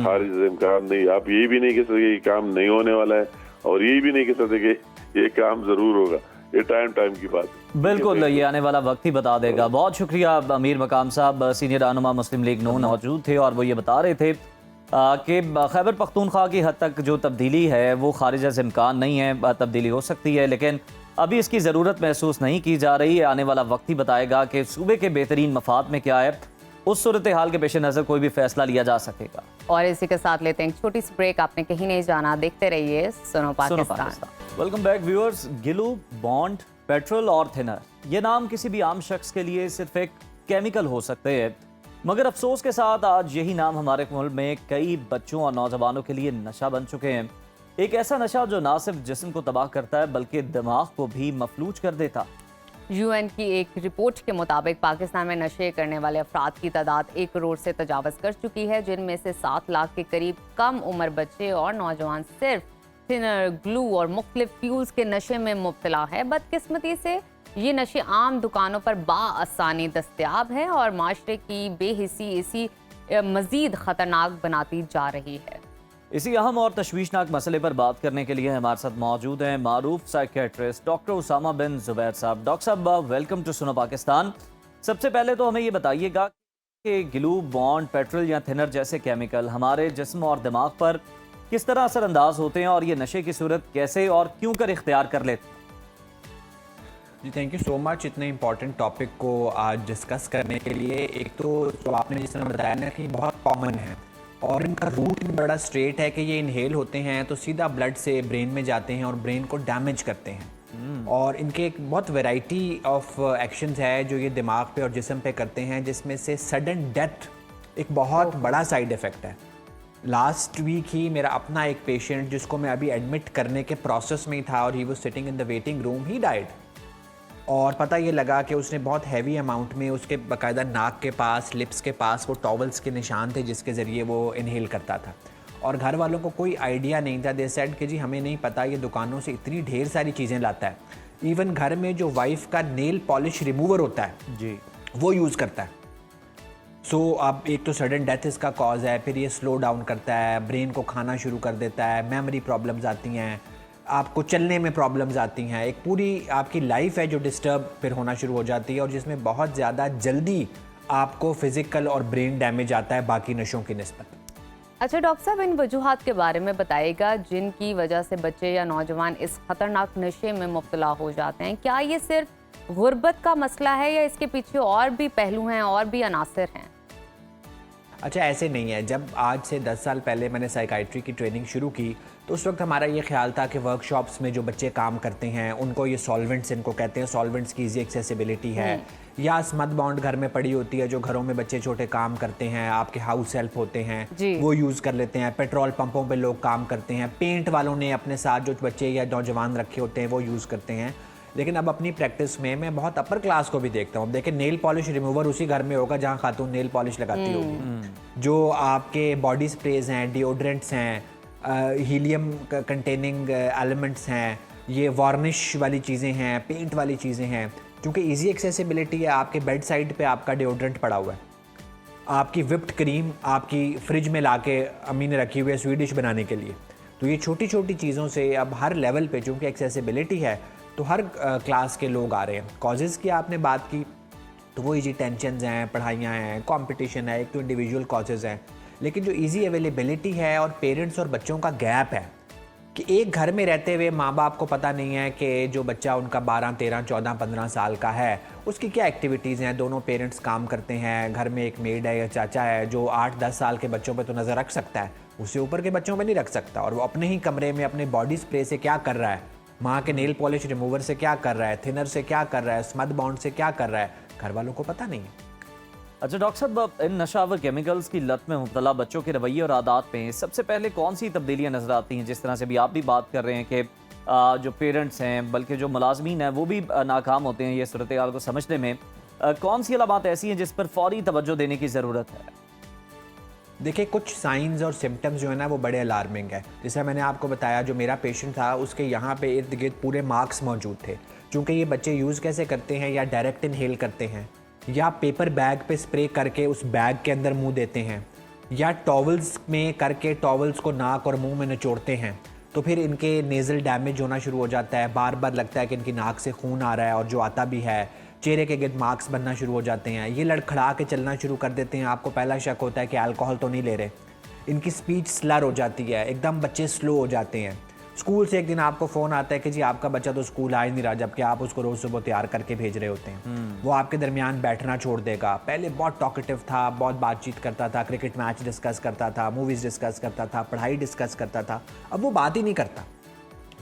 खारिज इम्कान नहीं। आप ये भी नहीं कह सकते ये काम नहीं होने वाला है और ये भी नहीं कह सकते कि ये काम जरूर होगा। ये टाइम की बात है। बिल्कुल, ये आने वाला वक्त ही बता देगा। बहुत शुक्रिया अमीर मकाम साहब, सीनियर रहनुमा मुस्लिम लीग नून मौजूद थे और वो ये बता रहे थे कि खैबर पख्तूनख्वा की हद तक जो तब्दीली है वो खारिज से इम्कान नहीं है। तब्दीली हो सकती है लेकिन अभी इसकी ज़रूरत महसूस नहीं की जा रही है। आने वाला वक्त ही बताएगा कि सूबे के बेहतरीन मफाद में क्या है, उस सूरत हाल के पेश नज़र कोई भी फैसला लिया जा सकेगा। और इसी के साथ लेते हैं एक छोटी सी ब्रेक। आपने कहीं नहीं जाना, देखते रहिए सुनो Pakistan. Welcome back viewers. Gillu, bond, petrol और थिनर, ये नाम किसी भी आम शख्स के लिए सिर्फ एक केमिकल हो सकते हैं, मगर अफसोस के साथ आज यही नाम हमारे मुल्क में कई बच्चों और नौजवानों के लिए नशा बन चुके हैं। एक ऐसा नशा जो ना सिर्फ जिस्म को तबाह करता है बल्कि दिमाग को भी मफलूज कर देता। यूएन की एक रिपोर्ट के मुताबिक पाकिस्तान में नशे करने वाले अफराद की तादाद 1 करोड़ से तजावज़ कर चुकी है, जिनमें से 7 लाख के करीब कम उम्र बच्चे और नौजवान सिर्फ थिनर, ग्लू और मुख्तलिफ फ्यूल्स के नशे में मुब्तला है। बदकिस्मती से ये नशे आम दुकानों पर बाआसानी दस्तयाब है और माशरे की बेहिसी इसी मज़ीद ख़तरनाक बनाती जा रही है। इसी अहम और तशवीशनाक मसले पर बात करने के लिए हमारे साथ मौजूद हैं मारूफ साइकियाट्रिस्ट डॉक्टर उसामा बिन जुबैर साहब। डॉक्टर साहब, वेलकम टू सुनो पाकिस्तान। सबसे पहले तो हमें ये बताइएगा कि ग्लू, बॉन्ड, पेट्रोल या थिनर जैसे केमिकल हमारे जिस्म और दिमाग पर किस तरह असरअंदाज होते हैं और ये नशे की सूरत कैसे और क्यों कर इख्तियार कर लेते हैं? जी थैंक यू सो मच इतने इम्पॉर्टेंट टॉपिक को आज डिस्कस करने के लिए। एक तो जो आपने जिस तरह बताया ना कि बहुत कॉमन है और इनका रूट बड़ा स्ट्रेट है कि ये इनहेल होते हैं तो सीधा ब्लड से ब्रेन में जाते हैं और ब्रेन को डैमेज करते हैं। और इनके एक बहुत वैरायटी ऑफ एक्शंस है जो ये दिमाग पे और जिस्म पे करते हैं, जिसमें से सडन डेथ एक बहुत बड़ा साइड इफ़ेक्ट है। लास्ट वीक ही मेरा अपना एक पेशेंट जिसको मैं अभी एडमिट करने के प्रोसेस में ही था और he was sitting in the waiting room, he died. और पता ये लगा कि उसने बहुत हैवी अमाउंट में, उसके बाकायदा नाक के पास, लिप्स के पास वो टॉवल्स के निशान थे जिसके ज़रिए वो इनहेल करता था। और घर वालों को कोई आइडिया नहीं था। दे सेड कि जी हमें नहीं पता, ये दुकानों से इतनी ढेर सारी चीज़ें लाता है। इवन घर में जो वाइफ का नेल पॉलिश रिमूवर होता है जी, वो यूज़ करता है। सो अब एक तो सडन डेथ इसका कॉज है, फिर ये स्लो डाउन करता है, ब्रेन को खाना शुरू कर देता है, मेमोरी प्रॉब्लम्स आती हैं, आपको चलने में प्रॉब्लम्स आती हैं, एक पूरी आपकी लाइफ है जो डिस्टर्ब फिर होना शुरू हो जाती है और जिसमें बहुत ज़्यादा जल्दी आपको फिज़िकल और ब्रेन डैमेज आता है बाकी नशों की निस्बत। अच्छा डॉक्टर साहब, इन वजूहात के बारे में बताइएगा जिनकी वजह से बच्चे या नौजवान इस खतरनाक नशे में मुब्तला हो जाते हैं। क्या ये सिर्फ गुर्बत का मसला है या इसके पीछे और भी पहलू हैं और भी अनासर हैं? अच्छा, ऐसे नहीं है। जब आज से 10 साल पहले मैंने साइकाइट्री की ट्रेनिंग शुरू की तो उस वक्त हमारा ये ख्याल था कि वर्कशॉप्स में जो बच्चे काम करते हैं उनको ये सॉल्वेंट्स, इनको कहते हैं सॉल्वेंट्स की ईजी एक्सेसिबिलिटी है, या स्मद बॉन्ड घर में पड़ी होती है जो घरों में बच्चे छोटे काम करते हैं, आपके हाउस हेल्प होते हैं, वो यूज़ कर लेते हैं। पेट्रोल पंपों पे लोग काम करते हैं, पेंट वालों ने अपने साथ जो बच्चे या नौजवान रखे होते हैं वो यूज़ करते हैं। लेकिन अब अपनी प्रैक्टिस में मैं बहुत अपर क्लास को भी देखता हूँ। देखिए, नेल पॉलिश रिमूवर उसी घर में होगा जहाँ खातून नेल पॉलिश लगाती होगी। जो आपके बॉडी स्प्रेज हैं, डिओड्रेंट्स हैं, हीलियम कंटेनिंग एलिमेंट्स हैं, ये वार्निश वाली चीज़ें हैं, पेंट वाली चीज़ें हैं। क्योंकि इजी एक्सेसिबिलिटी है, आपके बेड साइड पे आपका डिओड्रेंट पड़ा हुआ है, आपकी विप्ड क्रीम आपकी फ्रिज में लाके अम्मी ने रखी हुई है स्वीट डिश बनाने के लिए। तो ये छोटी छोटी चीज़ों से अब हर लेवल पे चूँकि एक्सेसिबिलिटी है तो हर क्लास के लोग आ रहे हैं। कॉजेज़ की आपने बात की तो वो इजी टेंशन्स हैं, पढ़ाइयाँ हैं, कंपटीशन है, एक तो इंडिविजुअल कॉजेज़ हैं। लेकिन जो इजी अवेलेबिलिटी है और पेरेंट्स और बच्चों का गैप है कि एक घर में रहते हुए माँ बाप को पता नहीं है कि जो बच्चा उनका 12, 13, 14, 15 साल का है उसकी क्या एक्टिविटीज़ हैं। दोनों पेरेंट्स काम करते हैं, घर में एक मेड है या चाचा है जो 8-10 साल के बच्चों पे तो नज़र रख सकता है, उससे ऊपर के बच्चों पे नहीं रख सकता। और वो अपने ही कमरे में अपने बॉडी स्प्रे से क्या कर रहा है, माँ के नेल पॉलिश रिमूवर से क्या कर रहा है, थिनर से क्या कर रहा है, स्मद बॉन्ड से क्या कर रहा है, घर वालों को पता नहीं है। अच्छा डॉक्टर साहब, इन नशावर केमिकल्स की लत में मुब्तला बच्चों के रवैये और आदत में सबसे पहले कौन सी तब्दीलियां नजर आती हैं? जिस तरह से भी आप भी बात कर रहे हैं कि जो पेरेंट्स हैं बल्कि जो मुलाजमीन हैं वो भी नाकाम होते हैं ये सूरत हाल को समझने में। कौन सी अलामात ऐसी हैं जिस पर फौरी तवज्जो देने की ज़रूरत है? देखिए, कुछ साइंस और सिम्टम्स जो है ना वो बड़े अलार्मिंग है। जैसे मैंने आपको बताया, जो मेरा पेशेंट था उसके यहाँ पे इर्द गिर्द पूरे मार्क्स मौजूद थे। चूँकि ये बच्चे यूज़ कैसे करते हैं, या डायरेक्ट इनहेल करते हैं, या पेपर बैग पे स्प्रे करके उस बैग के अंदर मुंह देते हैं, या टॉवल्स में करके टॉवल्स को नाक और मुंह में निचोड़ते हैं, तो फिर इनके नेज़ल डैमेज होना शुरू हो जाता है। बार बार लगता है कि इनकी नाक से खून आ रहा है और जो आता भी है, चेहरे के गिर्द मार्क्स बनना शुरू हो जाते हैं। ये लड़खड़ा के चलना शुरू कर देते हैं। आपको पहला शक होता है कि अल्कोहल तो नहीं ले रहे। इनकी स्पीच स्लर हो जाती है, एकदम बच्चे स्लो हो जाते हैं। स्कूल से एक दिन आपको फ़ोन आता है कि जी आपका बच्चा तो स्कूल आ ही नहीं रहा, जबकि आप उसको रोज़ सुबह तैयार करके भेज रहे होते हैं। वो आपके दरमियान बैठना छोड़ देगा। पहले बहुत टॉकेटिव था, बहुत बातचीत करता था, क्रिकेट मैच डिस्कस करता था, मूवीज़ डिस्कस करता था, पढ़ाई डिस्कस करता था। अब वो बात ही नहीं करता,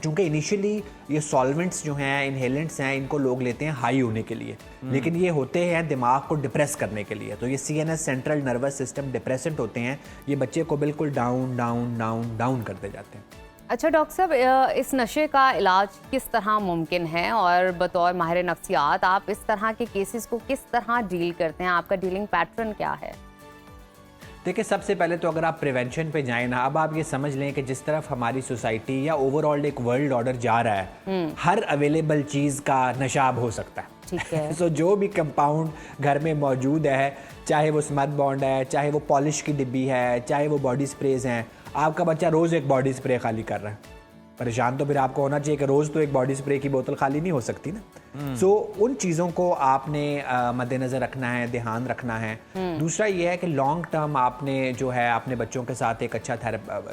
क्योंकि इनिशियली ये सॉल्वेंट्स जो हैं, इनहेलेंट्स हैं, इनको लोग लेते हैं हाई होने के लिए, लेकिन ये होते हैं दिमाग को डिप्रेस करने के लिए। तो ये CNS, central nervous system depressant होते हैं, ये बच्चे को बिल्कुल डाउन डाउन डाउन डाउन करते जाते हैं। अच्छा डॉक्टर साहब, इस नशे का इलाज किस तरह मुमकिन है और बतौर माहिर नफ्सियात आप इस तरह के केसेस को किस तरह डील करते हैं? आपका डीलिंग पैटर्न क्या है? देखिए, सबसे पहले तो अगर आप प्रिवेंशन पे जाएं ना, अब आप ये समझ लें कि जिस तरफ हमारी सोसाइटी या ओवरऑल एक वर्ल्ड ऑर्डर जा रहा है, हर अवेलेबल चीज़ का नशाब हो सकता है। ठीक है। सो जो भी कंपाउंड घर में मौजूद है, चाहे वो स्मद बॉन्ड है, चाहे वो पॉलिश की डिब्बी है, चाहे वो बॉडी स्प्रेज हैं, आपका बच्चा रोज़ एक बॉडी स्प्रे खाली कर रहा है। परेशान तो फिर आपको होना चाहिए कि रोज़ तो एक बॉडी स्प्रे की बोतल खाली नहीं हो सकती ना। सो उन चीज़ों को आपने मद्देनज़र रखना है, ध्यान रखना है। दूसरा ये है कि लॉन्ग टर्म आपने जो है अपने बच्चों के साथ एक अच्छा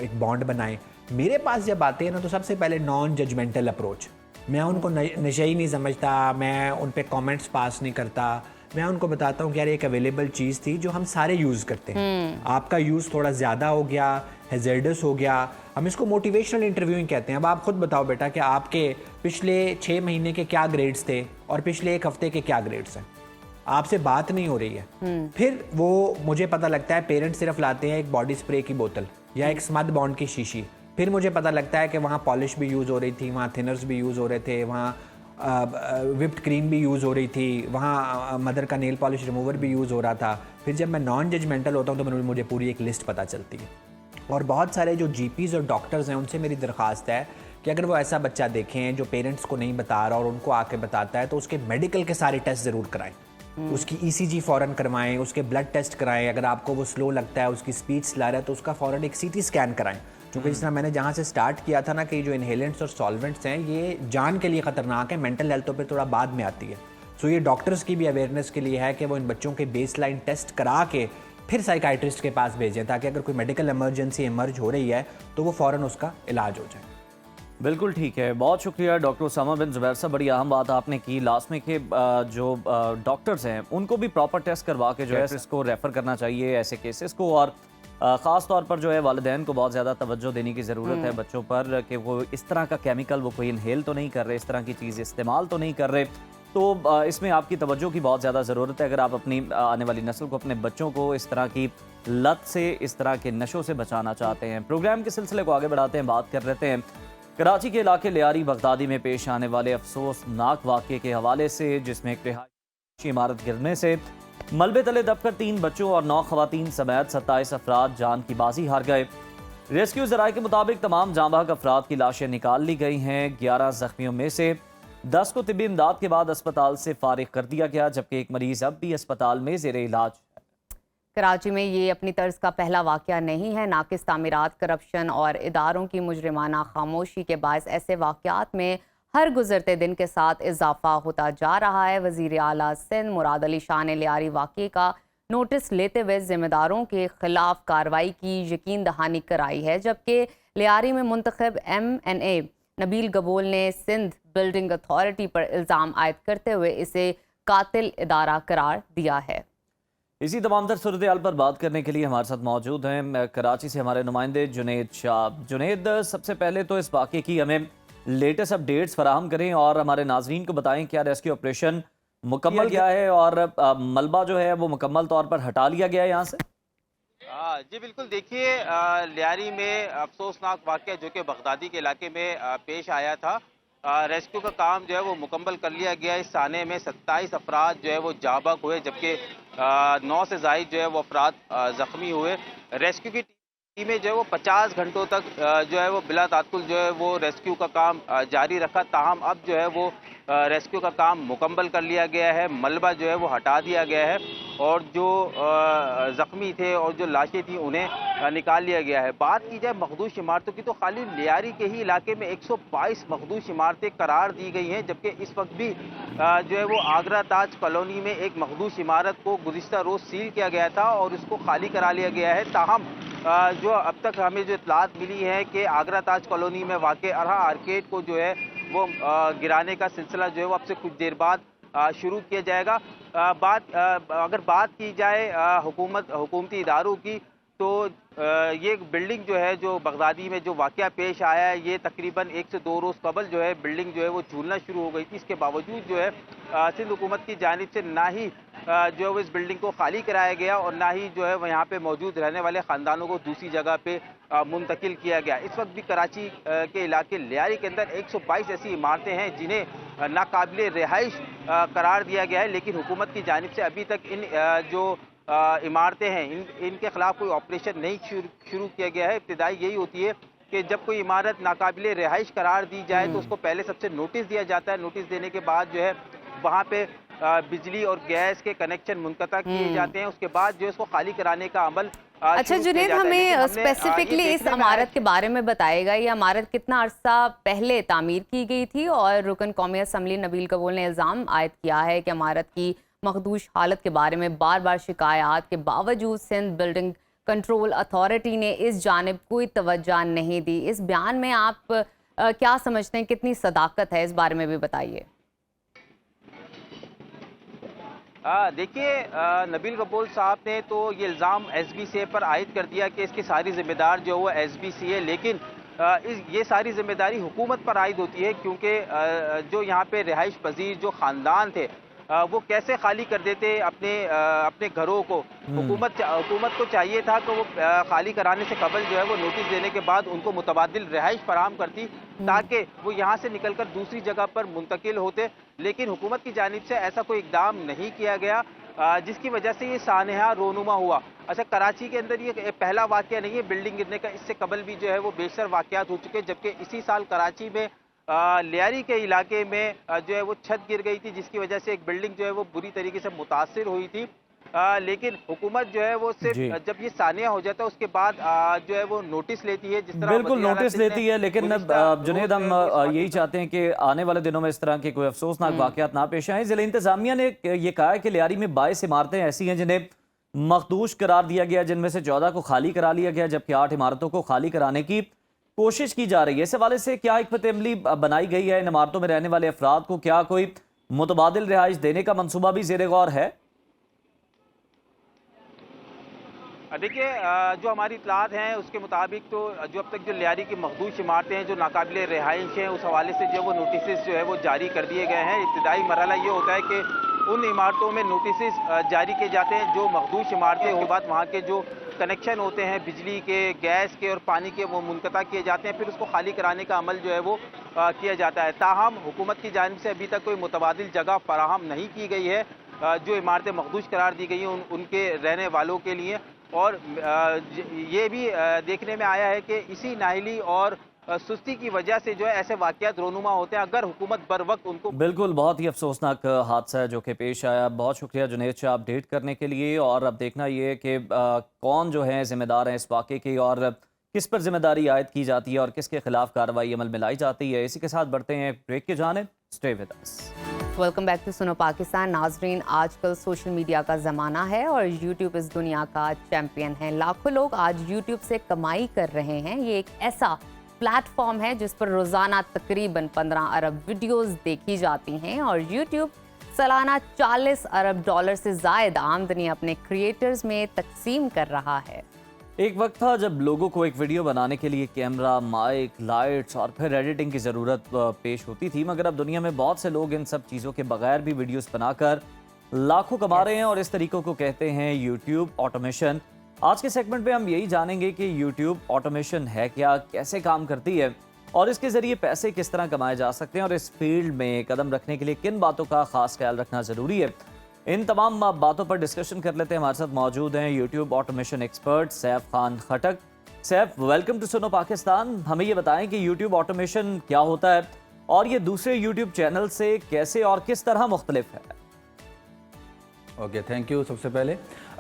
एक बॉन्ड बनाएं। मेरे पास जब आते हैं ना तो सबसे पहले नॉन जजमेंटल अप्रोच। मैं उनको नशे ही नहीं समझता, मैं उन पर कॉमेंट्स पास नहीं करता। मैं उनको बताता हूँ कि यार एक अवेलेबल चीज़ थी जो हम सारे यूज़ करते हैं, आपका यूज़ थोड़ा ज़्यादा हो गया, हैज़र्डस हो गया। हम इसको मोटिवेशनल इंटरव्यूइंग कहते हैं। अब आप खुद बताओ बेटा कि आपके पिछले 6 महीने के क्या ग्रेड्स थे और पिछले 1 हफ्ते के क्या ग्रेड्स हैं। आपसे बात नहीं हो रही है। फिर वो मुझे पता लगता है पेरेंट्स सिर्फ लाते हैं एक बॉडी स्प्रे की बोतल या एक स्मद बॉन्ड की शीशी। फिर मुझे पता लगता है कि वहाँ पॉलिश भी यूज़ हो रही थी, वहाँ थिनर्स भी यूज़ हो रहे थे, वहाँ विप्ड क्रीम भी यूज़ हो रही थी, वहाँ मदर का नेल पॉलिश रिमूवर भी यूज़ हो रहा था। फिर जब मैं नॉन जजमेंटल होता हूँ तो मुझे पूरी एक लिस्ट पता चलती है। और बहुत सारे जो जीपीज़ और डॉक्टर्स हैं उनसे मेरी दरख्वास्त है कि अगर वो ऐसा बच्चा देखें जो पेरेंट्स को नहीं बता रहा और उनको आके बताता है, तो उसके मेडिकल के सारे टेस्ट ज़रूर कराएं। उसकी ईसीजी फ़ौरन करवाएं, उसके ब्लड टेस्ट कराएं। अगर आपको वो स्लो लगता है, उसकी स्पीच स्ला रहा है, तो उसका फ़ौरन एक सीटी स्कैन कराएं। क्योंकि जिस तरह मैंने जहाँ से स्टार्ट किया था ना कि जो इनहेलेंट्स और सॉल्वेंट्स हैं ये जान के लिए ख़तरनाक है, मेंटल हेल्थ तो फिर थोड़ा बाद में आती है। सो ये डॉक्टर्स की भी अवेयरनेस के लिए है कि वो इन बच्चों के बेसलाइन टेस्ट करा के फिर साइकाइट्रिस्ट के पास भेजें, ताकि अगर कोई मेडिकल इमरजेंसी इमर्ज हो रही है तो वो फ़ौरन उसका इलाज हो जाए। बिल्कुल ठीक है, बहुत शुक्रिया डॉक्टर उसामा बिन ज़ुबैर साहब। बड़ी अहम बात आपने की लास्ट में कि जो डॉक्टर्स हैं उनको भी प्रॉपर टेस्ट करवा के जो है इसको रेफ़र करना चाहिए ऐसे केसेस को। और ख़ास तौर पर जो है वालिदैन को बहुत ज़्यादा तवज्जो देने की ज़रूरत है बच्चों पर कि वो इस तरह का केमिकल वो कोई इनहेल तो नहीं कर रहे, इस तरह की चीज़ इस्तेमाल तो नहीं कर रहे। तो इसमें आपकी तवज्जो की बहुत ज़्यादा ज़रूरत है अगर आप अपनी आने वाली नस्ल को, अपने बच्चों को इस तरह की लत से, इस तरह के नशों से बचाना चाहते हैं। प्रोग्राम के सिलसिले को आगे बढ़ाते हैं, बात कर लेते हैं कराची के इलाके लियारी बगदादी में पेश आने वाले अफसोसनाक वाक़े के हवाले से, जिसमें एक रिहायशी इमारत गिरने से मलबे तले दबकर 3 बच्चों और 9 खवातीन समेत 27 अफराद जान की बाजी हार गए। रेस्क्यू ज़राए के मुताबिक तमाम जांबाग अफराद की लाशें निकाल ली गई हैं। 11 जख्मियों में से 10 को तिब्बी इमदाद के बाद अस्पताल से फारिग कर दिया गया, जबकि एक मरीज अब भी अस्पताल में ज़ेरे इलाज। कराची में ये अपनी तर्ज का पहला वाक़या नहीं है। नाकिस तामीरात, करप्शन और इदारों की मुजरिमाना खामोशी के बायस ऐसे वाक़यात में हर गुजरते दिन के साथ इजाफा होता जा रहा है। वज़ीर आला सिंध मुराद अली शाह ने लियारी वाक़े का नोटिस लेते हुए ज़िम्मेदारों के खिलाफ कार्रवाई की यकीन दहानी कराई है, जबकि लियारी में मुंतखब MNA नबील गबोल ने सिंध बिल्डिंग अथॉरिटी पर इल्ज़ाम आयद करते हुए इसे कातिल इदारा करार दिया है। इसी तमाम तर सूरत हाल पर बात करने के लिए हमारे साथ मौजूद हैं कराची से हमारे नुमाइंदे जुनेद शाह। जुनेद, सबसे पहले तो इस वाक़े की हमें लेटेस्ट अपडेट्स फराहम करें और हमारे नाजरीन को बताएं क्या रेस्क्यू ऑपरेशन मुकम्मल किया है और मलबा जो है वो मुकम्मल तौर पर हटा लिया गया है यहाँ से। जी बिल्कुल, देखिए लियारी में अफसोसनाक वाक़या जो कि बगदादी के इलाके में पेश आया था, रेस्क्यू का काम जो है वो मुकम्मल कर लिया गया। इस साने में 27 अफराद जो है वो जाबाक हुए, जबकि 9 से ज़ायद जो है वो अफराद ज़ख्मी हुए। रेस्क्यू की टीमें जो है वो 50 घंटों तक जो है वो बिला तात्कुल जो है वो रेस्क्यू का काम जारी रखा। ताहम अब जो है वो रेस्क्यू का काम मुकम्मल कर लिया गया है, मलबा जो है वो हटा दिया गया है और जो ज़ख्मी थे और जो लाशें थी उन्हें निकाल लिया गया है। बात की जाए मखदूश इमारतों की तो खाली लियारी के ही इलाके में 122 मखदूश इमारतें करार दी गई हैं, जबकि इस वक्त भी जो है वो आगरा ताज कॉलोनी में एक मखदूश इमारत को गुज़िश्ता रोज़ सील किया गया था और उसको खाली करा लिया गया है। ताहम जो अब तक हमें जो इत्तलात मिली है कि आगरा ताज कॉलोनी में वाक़े अरहा आर्केड को जो है वो गिराने का सिलसिला जो है वो अब से कुछ देर बाद शुरू किया जाएगा। अगर बात की जाए हुकूमती इदारों की, तो ये बिल्डिंग जो है जो बगदादी में जो वाक़या पेश आया है, ये तकरीबन 1 से 2 रोज़ कबल जो है बिल्डिंग जो है वो झूलना शुरू हो गई थी। इसके बावजूद जो है सिंध हुकूमत की जानिब से ना ही जो है वो इस बिल्डिंग को खाली कराया गया और ना ही जो है वो यहाँ पे मौजूद रहने वाले ख़ानदानों को दूसरी जगह पे मुंतकिल किया गया। इस वक्त भी कराची के इलाके लियारी के अंदर 122 ऐसी इमारतें हैं जिन्हें नाकाबिले रिहाइश करार दिया गया है, लेकिन हुकूमत की जानिब से अभी तक इन जो इमारतें हैं इनके खिलाफ कोई ऑपरेशन नहीं शुरू किया गया है। इब्तिदाई यही होती है कि जब कोई इमारत नाकाबिले रिहाइश करार दी जाए तो उसको पहले सबसे नोटिस दिया जाता है। नोटिस देने के बाद जो है वहाँ पे बिजली और गैस के कनेक्शन मुनक़ता किए जाते हैं। उसके बाद जो है इसको खाली कराने का अमल अच्छा जुनेद, हमें स्पेसिफिकली इस इमारत के बारे में बताएगा, ये इमारत कितना अरसा पहले तामीर की गई थी? और रुकन कौमी असम्बली नबील कबूल ने इल्ज़ाम आयद किया है कि इमारत की मखदूश हालत के बारे में बार बार शिकायत के बावजूद सिंध बिल्डिंग कंट्रोल अथॉरिटी ने इस जानिब कोई तवज्जो नहीं दी। इस बयान में आप क्या समझते हैं, कितनी सदाकत है, इस बारे में भी बताइए। देखिए, नबील कबूल साहब ने तो ये इल्ज़ाम SBCA पर आयद कर दिया कि इसकी सारी जिम्मेदार जो वो SBCA, लेकिन ये सारी जिम्मेदारी हुकूमत पर आयद होती है, क्योंकि जो यहाँ पे रिहाइश पजीर जो ख़ानदान थे वो कैसे खाली कर देते अपने घरों को। हुकूमत को चाहिए था कि वो खाली कराने से कबल जो है वो नोटिस देने के बाद उनको मुतबादिल रिहाइश फराहम करती ताकि वो यहाँ से निकलकर दूसरी जगह पर मुंतकिल होते, लेकिन हुकूमत की जानिब से ऐसा कोई इकदाम नहीं किया गया, जिसकी वजह से ये सानहा रोनुमा हुआ। अच्छा, कराची के अंदर ये पहला वाकया नहीं है बिल्डिंग गिरने का, इससे कबल भी जो है वो बेशतर वाकयात हो चुके हैं, जबकि इसी साल कराची में लियारी के इलाके में जो है वो छत गिर गई थी, जिसकी वजह से एक बिल्डिंग जो है वो बुरी तरीके से मुतासिर हुई थी। लेकिन हुकूमत जो है वो सिर्फ जब ये सानिया हो जाता है उसके बाद जो है वो नोटिस लेती है, जिस तरह बिल्कुल नोटिस लेती है, लेकिन जुनेद हम यही चाहते हैं कि आने वाले दिनों में इस तरह के कोई अफसोसनाक वाकयात ना पेश आए। जिला इंतजामिया ने ये कहा है कि लियारी में 22 इमारतें ऐसी हैं जिन्हें मखदूश करार दिया गया, जिनमें से 14 को खाली करा लिया गया, जबकि 8 इमारतों को खाली कराने की कोशिश की जा रही है। इस हवाले से क्या हिकमत अमली बनाई गई है? इन इमारतों में रहने वाले अफराद को क्या कोई मुतबादिल रिहाइश देने का मनसूबा भी ज़ेर गौर है? देखिए, जो हमारी इतलात हैं उसके मुताबिक तो जो अब तक जो लियारी की मखदूश इमारतें हैं जो नाकाबिल रिहाइश हैं, उस हवाले से जो वो नोटिस जो है वो जारी कर दिए गए हैं। इब्तिदाई मरहला ये होता है कि उन इमारतों में नोटिस जारी किए जाते हैं जो मखदूश इमारतें होने के बाद वहाँ के जो कनेक्शन होते हैं बिजली के, गैस के और पानी के, वो मुनक़ता किए जाते हैं, फिर उसको खाली कराने का अमल जो है वो किया जाता है। ताहम हुकूमत की जानिब से अभी तक कोई मुतबादिल जगह फराहम नहीं की गई है जो इमारतें मखदूश करार दी गई हैं उनके रहने वालों के लिए। और ये भी देखने में आया है कि इसी नाहिली और सुस्ती की वजह से जो है ऐसे वाकयात रोनुमा होते हैं, अगर हुकूमत बर वक्त उनको। बिल्कुल, बहुत ही अफसोसनाक हादसा है जो कि पेश आया। बहुत शुक्रिया जुनेद शाह अपडेट करने के लिए। और अब देखना ये है कि कौन जो है जिम्मेदार हैं इस वाक़े की और किस पर जिम्मेदारी आयद की जाती है और किसके खिलाफ कार्रवाई अमल में लाई जाती है। इसी के साथ बढ़ते हैं ब्रेक की जानिब। Stay with us. Welcome back to Suno Pakistan. नाजरीन, आजकल सोशल मीडिया का ज़माना है और यूट्यूब इस दुनिया का चैम्पियन है। लाखों लोग आज यूट्यूब से कमाई कर रहे हैं। ये एक ऐसा प्लेटफॉर्म है जिस पर रोज़ाना तकरीबन 15 अरब वीडियोस देखी जाती हैं और यूट्यूब सालाना 40 अरब डॉलर से ज़ायद आमदनी अपने क्रिएटर्स में तकसीम कर रहा है। एक वक्त था जब लोगों को एक वीडियो बनाने के लिए कैमरा, माइक, लाइट्स और फिर एडिटिंग की ज़रूरत पेश होती थी, मगर अब दुनिया में बहुत से लोग इन सब चीज़ों के बगैर भी वीडियोस बनाकर लाखों कमा रहे हैं और इस तरीकों को कहते हैं यूट्यूब ऑटोमेशन। आज के सेगमेंट में हम यही जानेंगे कि यूट्यूब ऑटोमेशन है क्या, कैसे काम करती है और इसके ज़रिए पैसे किस तरह कमाए जा सकते हैं और इस फील्ड में कदम रखने के लिए किन बातों का खास ख्याल रखना ज़रूरी है। इन तमाम बातों पर डिस्कशन कर लेते हैं। हमारे साथ मौजूद हैं YouTube automation expert Saif Khan Khattak. Saif, welcome to Suno Pakistan. हमें ये बताएं कि यूट्यूब ऑटोमेशन क्या होता है और ये दूसरे यूट्यूब चैनल से कैसे और किस तरह मुख्तलिफ है। Okay, thank you. सबसे पहले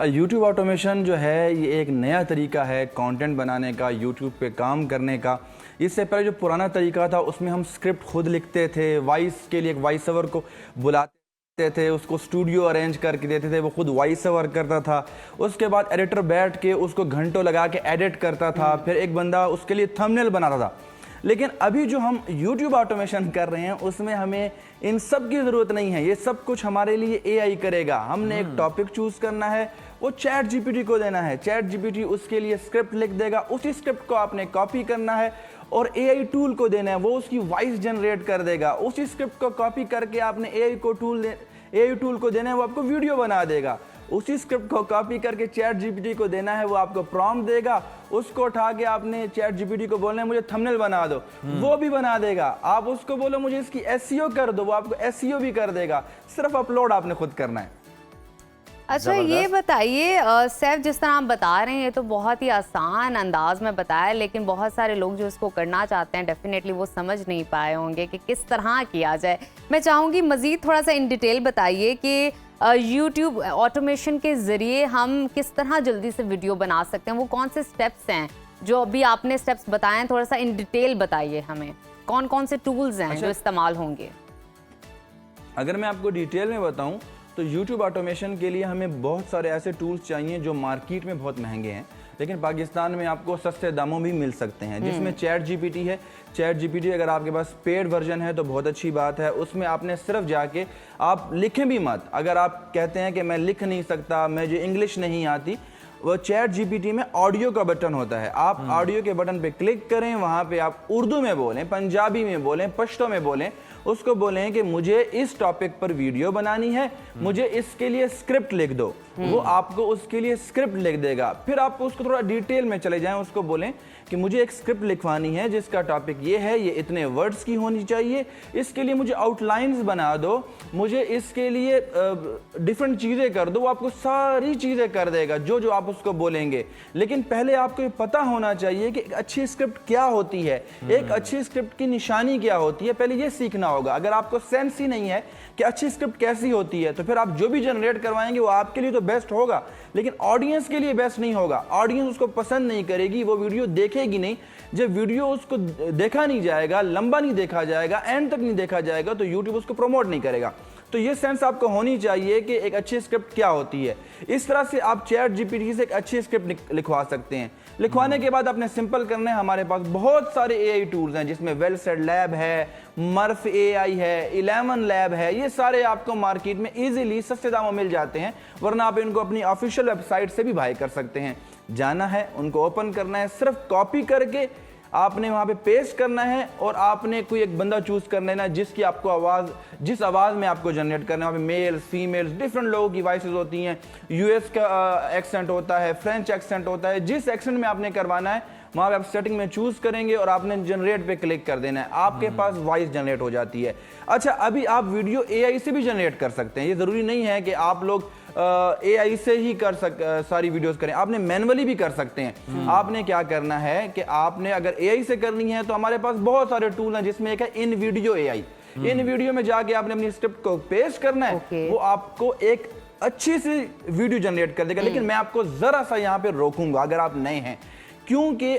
यूट्यूब ऑटोमेशन जो है ये एक नया तरीका है कंटेंट बनाने का, यूट्यूब पे काम करने का। इससे पहले जो पुराना तरीका था उसमें हम स्क्रिप्ट खुद लिखते थे, वॉइस के लिए एक वॉइस ओवर को बुलाते थे, उसको स्टूडियो अरेंज करके देते थे, वो खुद वॉइस ओवर करता था। उसके बाद एडिटर बैठ के उसको घंटों लगा के एडिट करता था, फिर एक बंदा उसके लिए थंबनेल बनाता था। लेकिन अभी जो हम YouTube ऑटोमेशन कर रहे हैं उसमें हमें इन सब की ज़रूरत नहीं है। ये सब कुछ हमारे लिए AI करेगा। हमने एक टॉपिक चूज करना है, वो चैट GPT को देना है, चैट GPT उसके लिए स्क्रिप्ट लिख देगा, उसी स्क्रिप्ट को आपने कॉपी करना है और AI टूल को देना है, वो उसकी वॉइस जनरेट कर देगा। उसी स्क्रिप्ट को कॉपी करके आपने AI टूल को देना है, वो आपको वीडियो बना देगा। उसी स्क्रिप्ट को कॉपी करके चैट GPT को देना है, वो आपको प्रॉम्प्ट देगा। उसको उठा के आपने चैट GPT को बोलना है मुझे थंबनेल बना दो, वो भी बना देगा। आप उसको बोलो मुझे इसकी SEO कर दो, वो आपको SEO भी कर देगा। सिर्फ अपलोड आपने खुद करना है। अच्छा, ये बताइए सैफ, जिस तरह आप बता रहे हैं ये तो बहुत ही आसान अंदाज में बताया, लेकिन बहुत सारे लोग जो इसको करना चाहते हैं डेफिनेटली वो समझ नहीं पाए होंगे कि किस तरह किया जाए। मैं चाहूँगी मज़ीद थोड़ा सा इन डिटेल बताइए कि यूट्यूब ऑटोमेशन के ज़रिए हम किस तरह जल्दी से वीडियो बना सकते हैं, वो कौन से स्टेप्स हैं जो अभी आपने स्टेप्स बताए हैं, थोड़ा सा इन डिटेल बताइए हमें, कौन कौन से टूल्स हैं जो इस्तेमाल होंगे। अगर मैं आपको डिटेल में बताऊं तो YouTube ऑटोमेशन के लिए हमें बहुत सारे ऐसे टूल्स चाहिए जो मार्केट में बहुत महंगे हैं, लेकिन पाकिस्तान में आपको सस्ते दामों भी मिल सकते हैं, जिसमें चैट GPT है। चैट GPT अगर आपके पास पेड वर्जन है तो बहुत अच्छी बात है। उसमें आपने सिर्फ जाके, आप लिखें भी मत। अगर आप कहते हैं कि मैं लिख नहीं सकता, मुझे इंग्लिश नहीं आती, वो चैट GPT में ऑडियो का बटन होता है। आप ऑडियो के बटन पे क्लिक करें, वहाँ पे आप उर्दू में बोलें, पंजाबी में बोलें, पश्तो में बोलें, उसको बोलें कि मुझे इस टॉपिक पर वीडियो बनानी है, मुझे इसके लिए स्क्रिप्ट लिख दो, वो आपको उसके लिए स्क्रिप्ट लिख देगा। फिर आप उसको थोड़ा डिटेल में चले जाएं, उसको बोलें कि मुझे एक स्क्रिप्ट लिखवानी है जिसका टॉपिक ये है, ये इतने वर्ड्स की होनी चाहिए, इसके लिए मुझे आउटलाइंस बना दो, मुझे इसके लिए डिफरेंट चीज़ें कर दो। वो आपको सारी चीज़ें कर देगा जो जो आप उसको बोलेंगे। लेकिन पहले आपको ये पता होना चाहिए कि एक अच्छी स्क्रिप्ट क्या होती है, एक अच्छी स्क्रिप्ट की निशानी क्या होती है, पहले ये सीखना होगा। अगर आपको सेंस ही नहीं है कि अच्छी स्क्रिप्ट कैसी होती है, तो फिर आप जो भी जनरेट करवाएंगे वो आपके लिए तो बेस्ट होगा, लेकिन ऑडियंस के लिए बेस्ट नहीं होगा। ऑडियंस उसको पसंद नहीं करेगी, वो वीडियो देखेगी नहीं। जब वीडियो उसको देखा नहीं जाएगा, लंबा नहीं देखा जाएगा, एंड तक नहीं देखा जाएगा, तो यूट्यूब उसको प्रमोट नहीं करेगा। तो ये सेंस आपको होनी चाहिए कि एक अच्छी स्क्रिप्ट क्या होती है। इस तरह से आप चैट जीपीटी से एक अच्छी स्क्रिप्ट लिखवा सकते हैं। लिखवाने के बाद आपने सिंपल करना है, हमारे पास बहुत सारे एआई टूल्स हैं जिसमें वेलसेट लैब है, मर्फ एआई है, 11 लैब है। ये सारे आपको मार्केट में इजीली सस्ते दामों मिल जाते हैं, वरना आप इनको अपनी ऑफिशियल वेबसाइट से भी बाय कर सकते हैं। जाना है, उनको ओपन करना है, सिर्फ कॉपी करके आपने वहां पे पेस्ट करना है और आपने कोई एक बंदा चूज कर लेना जिसकी आपको आवाज, जिस आवाज में आपको जनरेट करना है। वहां पे मेल्स, फीमेल्स, डिफरेंट लोगों की वॉइसेस होती हैं, यूएस का एक्सेंट होता है, फ्रेंच एक्सेंट होता है। जिस एक्सेंट में आपने करवाना है वहां पे आप सेटिंग में चूज करेंगे और आपने जनरेट पे क्लिक कर देना है, आपके पास वॉइस जनरेट हो जाती है। अच्छा, अभी आप वीडियो एआई से भी जनरेट कर सकते हैं। ये जरूरी नहीं है कि आप लोग एआई से ही सारी वीडियोस करें, आपने मैनुअली भी कर सकते हैं। आपने क्या करना है कि आपने अगर एआई से करनी है तो हमारे पास बहुत सारे टूल हैं, जिसमें एक है इन वीडियो एआई। इन वीडियो में जाके आपने अपनी स्क्रिप्ट को पेस्ट करना है, वो आपको एक अच्छी सी वीडियो जनरेट कर देगा। लेकिन मैं आपको जरा सा यहाँ पे रोकूंगा अगर आप नए हैं, क्योंकि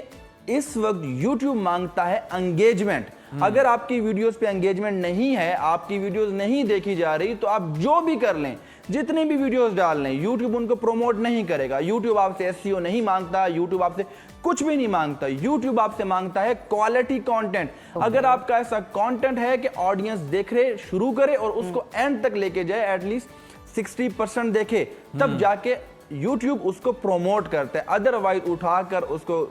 इस वक्त YouTube मांगता है एंगेजमेंट। अगर आपकी वीडियोस पे एंगेजमेंट नहीं है, आपकी वीडियोस नहीं देखी जा रही, तो आप जो भी कर लें, जितने भी वीडियोस डाल लें, YouTube उनको प्रमोट नहीं करेगा। YouTube आपसे एसईओ नहीं मांगता, YouTube आपसे कुछ भी नहीं मांगता। YouTube आपसे मांगता है क्वालिटी कंटेंट। अगर आपका ऐसा कंटेंट है कि ऑडियंस देख रहे शुरू करे और उसको एंड तक लेके जाए, एटलीस्ट 60% देखे, तब जाके YouTube उसको प्रमोट करता है। अदरवाइज उठाकर उसको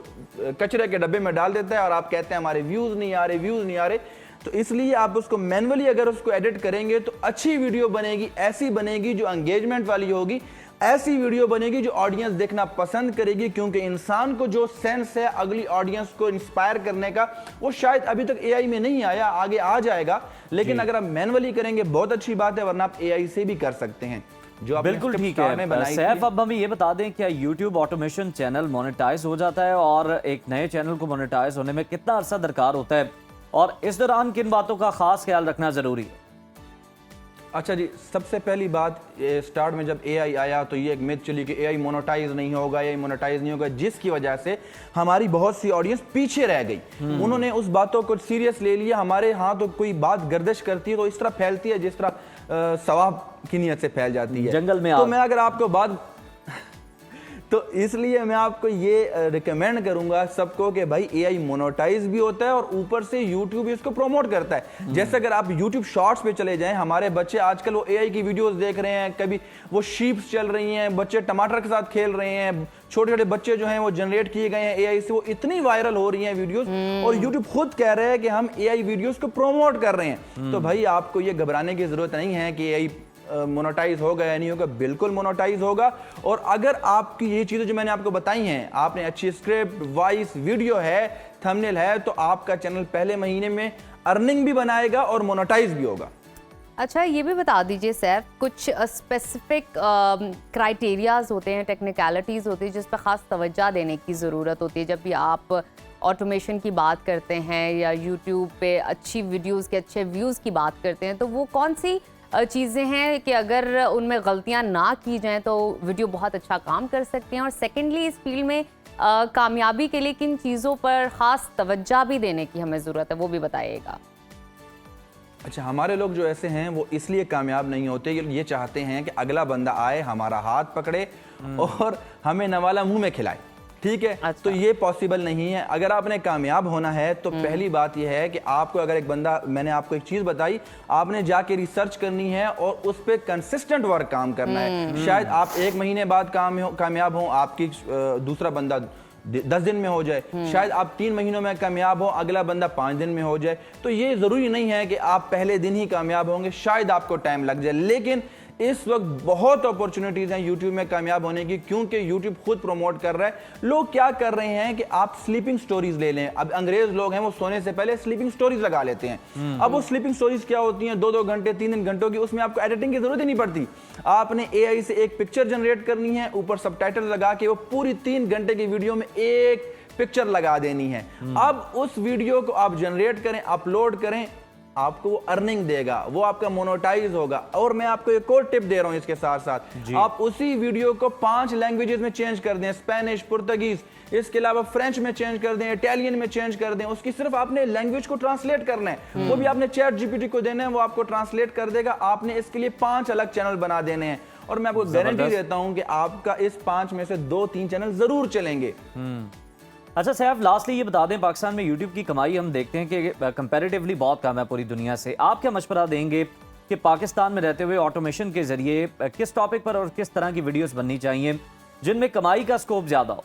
कचरे के डब्बे में डाल देता है और आप कहते हैं हमारे व्यूज नहीं आ रहे, व्यूज नहीं आ रहे। तो इसलिए आप उसको मैनुअली अगर उसको एडिट करेंगे तो अच्छी वीडियो बनेगी, ऐसी बनेगी जो एंगेजमेंट वाली होगी, ऐसी वीडियो बनेगी जो ऑडियंस देखना पसंद करेगी। क्योंकि इंसान को जो सेंस है अगली ऑडियंस को इंस्पायर करने का, वो शायद अभी तक एआई में नहीं आया, आगे आ जाएगा। लेकिन अगर आप मैनुअली करेंगे बहुत अच्छी बात है, वरना आप एआई से भी कर सकते हैं। जो बिल्कुल ठीक है सैफ, अब हमें ये बता दें क्या YouTube ऑटोमेशन चैनल मोनेटाइज हो जाता है, और एक नए चैनल को मोनेटाइज होने में कितना अरसा दरकार होता है, और इस दौरान किन बातों का खास ख्याल रखना जरूरी है? अच्छा जी, सबसे पहली बात, स्टार्ट में जब एआई आया तो ये एक मिथ चली कि एआई मोनेटाइज नहीं होगा, एआई मोनेटाइज नहीं होगा, जिसकी वजह से हमारी बहुत सी ऑडियंस पीछे रह गई। उन्होंने उस बातों को सीरियस ले लिया। हमारे यहाँ तो कोई बात गर्दिश करती है तो इस तरह फैलती है जिस तरह सवाब की नियत से फैल जाती है जंगल में। तो मैं अगर आपको बात तो इसलिए मैं आपको ये रिकमेंड करूंगा सबको कि भाई एआई मोनेटाइज भी होता है और ऊपर से YouTube भी इसको प्रमोट करता है। जैसे अगर आप YouTube शॉर्ट्स पे चले जाएं, हमारे बच्चे आजकल वो एआई की वीडियोस देख रहे हैं, कभी वो शीप्स चल रही हैं, बच्चे टमाटर के साथ खेल रहे हैं, छोटे छोटे बच्चे जो हैं वो जनरेट किए गए हैं एआई से, वो इतनी वायरल हो रही हैं वीडियोस, और YouTube खुद कह रहे हैं कि हम एआई वीडियोस को प्रमोट कर रहे हैं। तो भाई आपको ये घबराने की जरूरत नहीं है कि एआई मोनेटाइज होगा या नहीं होगा, बिल्कुल मोनेटाइज होगा। और अगर आपकी ये चीजें जो मैंने आपको बताई हैं, आपने अच्छी स्क्रिप्ट, वॉइस, वीडियो है, थंबनेल है, तो आपका चैनल पहले महीने में अर्निंग भी बनाएगा और मोनेटाइज भी होगा। अच्छा, ये भी बता दीजिए सैफ, कुछ स्पेसिफिक क्राइटेरियाज होते हैं, टेक्निकलिटीज़ होती है जिस पर ख़ास तवज्जो देने की ज़रूरत होती है जब भी आप ऑटोमेशन की बात करते हैं या यूट्यूब पे अच्छी वीडियोस के अच्छे व्यूज़ की बात करते हैं, तो वो कौन सी चीज़ें हैं कि अगर उनमें गलतियां ना की जाएं तो वीडियो बहुत अच्छा काम कर सकते हैं? और सेकेंडली, इस फील्ड में कामयाबी के लिए किन चीज़ों पर ख़ास तवज्जो भी देने की हमें ज़रूरत है, वो भी बताइएगा। अच्छा, हमारे लोग जो ऐसे हैं वो इसलिए कामयाब नहीं होते, ये चाहते हैं कि अगला बंदा आए, हमारा हाथ पकड़े और हमें नवाला मुंह में खिलाए। ठीक है। अच्छा। तो ये पॉसिबल नहीं है। अगर आपने कामयाब होना है तो पहली बात ये है कि आपको, अगर एक बंदा, मैंने आपको एक चीज बताई, आपने जाके रिसर्च करनी है और उस पर कंसिस्टेंट वर्क काम करना है। शायद आप 1 महीने बाद कामयाब हो, आपकी दूसरा बंदा 10 दिन में हो जाए, शायद आप 3 महीनों में कामयाब हो, अगला बंदा 5 दिन में हो जाए। तो ये ज़रूरी नहीं है कि आप पहले दिन ही कामयाब होंगे, शायद आपको टाइम लग जाए। लेकिन इस वक्त बहुत अपॉर्चुनिटीज़ हैं यूट्यूब में कामयाब होने की, क्योंकि यूट्यूब खुद प्रमोट कर रहा है। लोग क्या कर रहे हैं कि आप स्लीपिंग स्टोरीज ले लें। अब अंग्रेज लोग हैं, वो सोने से पहले स्लीपिंग स्टोरीज लगा लेते हैं। अब वो स्लीपिंग स्टोरीज क्या होती हैं, 2-2 घंटे 3-3 घंटों की, उसमें आपको एडिटिंग की जरूरत ही नहीं पड़ती। आपने AI से एक पिक्चर जनरेट करनी है, ऊपर सबटाइटल लगा के वो पूरी 3 घंटे की वीडियो में एक पिक्चर लगा देनी है। अब उस वीडियो को आप जनरेट करें, अपलोड करें, आपको वो अर्निंग देगा, वो आपका मोनेटाइज होगा। और मैं आपको एक और टिप दे रहा हूं इसके साथ साथ, आप उसी वीडियो को 5 लैंग्वेजेस में चेंज कर दें, स्पेनिश, पुर्तगीज, इसके अलावा फ्रेंच में चेंज कर दें, इटालियन में चेंज कर दें। उसकी सिर्फ आपने लैंग्वेज को ट्रांसलेट करना है, वो भी आपने चैट GPT को देना है, वो आपको ट्रांसलेट कर देगा। आपने इसके लिए 5 अलग चैनल बना देने हैं, और मैं आपको गारंटी देता हूं कि आपका इस 5 में से 2-3 चैनल जरूर चलेंगे। अच्छा सैफ, लास्टली ये बता दें, पाकिस्तान में यूट्यूब की कमाई हम देखते हैं कि कंपैरेटिवली बहुत कम है पूरी दुनिया से। आप क्या मशवरा देंगे कि पाकिस्तान में रहते हुए ऑटोमेशन के जरिए किस टॉपिक पर और किस तरह की वीडियोस बननी चाहिए जिनमें कमाई का स्कोप ज्यादा हो?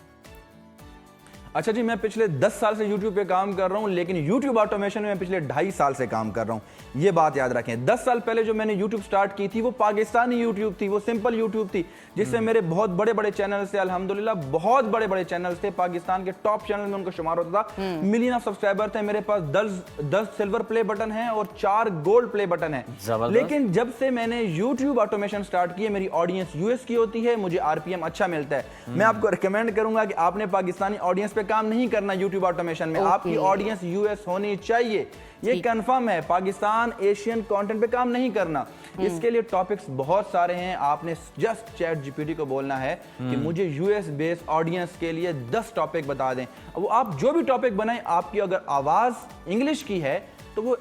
अच्छा जी, मैं पिछले 10 साल से YouTube पे काम कर रहा हूँ, लेकिन YouTube ऑटोमेशन में मैं पिछले 2.5 साल से काम कर रहा हूँ। ये बात याद रखें। 10 साल पहले जो मैंने YouTube स्टार्ट की थी, वो पाकिस्तानी YouTube थी, वो सिंपल YouTube थी, जिससे मेरे बहुत बड़े बड़े चैनल से, अल्हम्दुलिल्लाह बहुत बड़े बड़े चैनल थे, पाकिस्तान के टॉप चैनल में उनका शुमार होता था। मिलियन ऑफ सब्सक्राइबर थे मेरे पास, 10 सिल्वर प्ले बटन है और 4 गोल्ड प्ले बटन है। लेकिन जब से मैंने YouTube ऑटोमेशन स्टार्ट किया, मेरी ऑडियंस US की होती है, मुझे RPM अच्छा मिलता है। मैं आपको रिकमेंड करूंगा कि आपने पाकिस्तानी ऑडियंस पे काम नहीं करना YouTube ऑटोमेशन में, आपकी ऑडियंस US होनी चाहिए। ये कंफर्म है। पाकिस्तान एशियन कंटेंट पे काम नहीं करना। इसके लिए टॉपिक्स बहुत सारे हैं। आपने जस्ट चैट GPT को बोलना है कि मुझे US बेस्ड ऑडियंस के लिए 10 टॉपिक बता दें। वो आप जो भी टॉपिक बनाएं, आपकी अगर आवाज इंग्लिश की है तो वो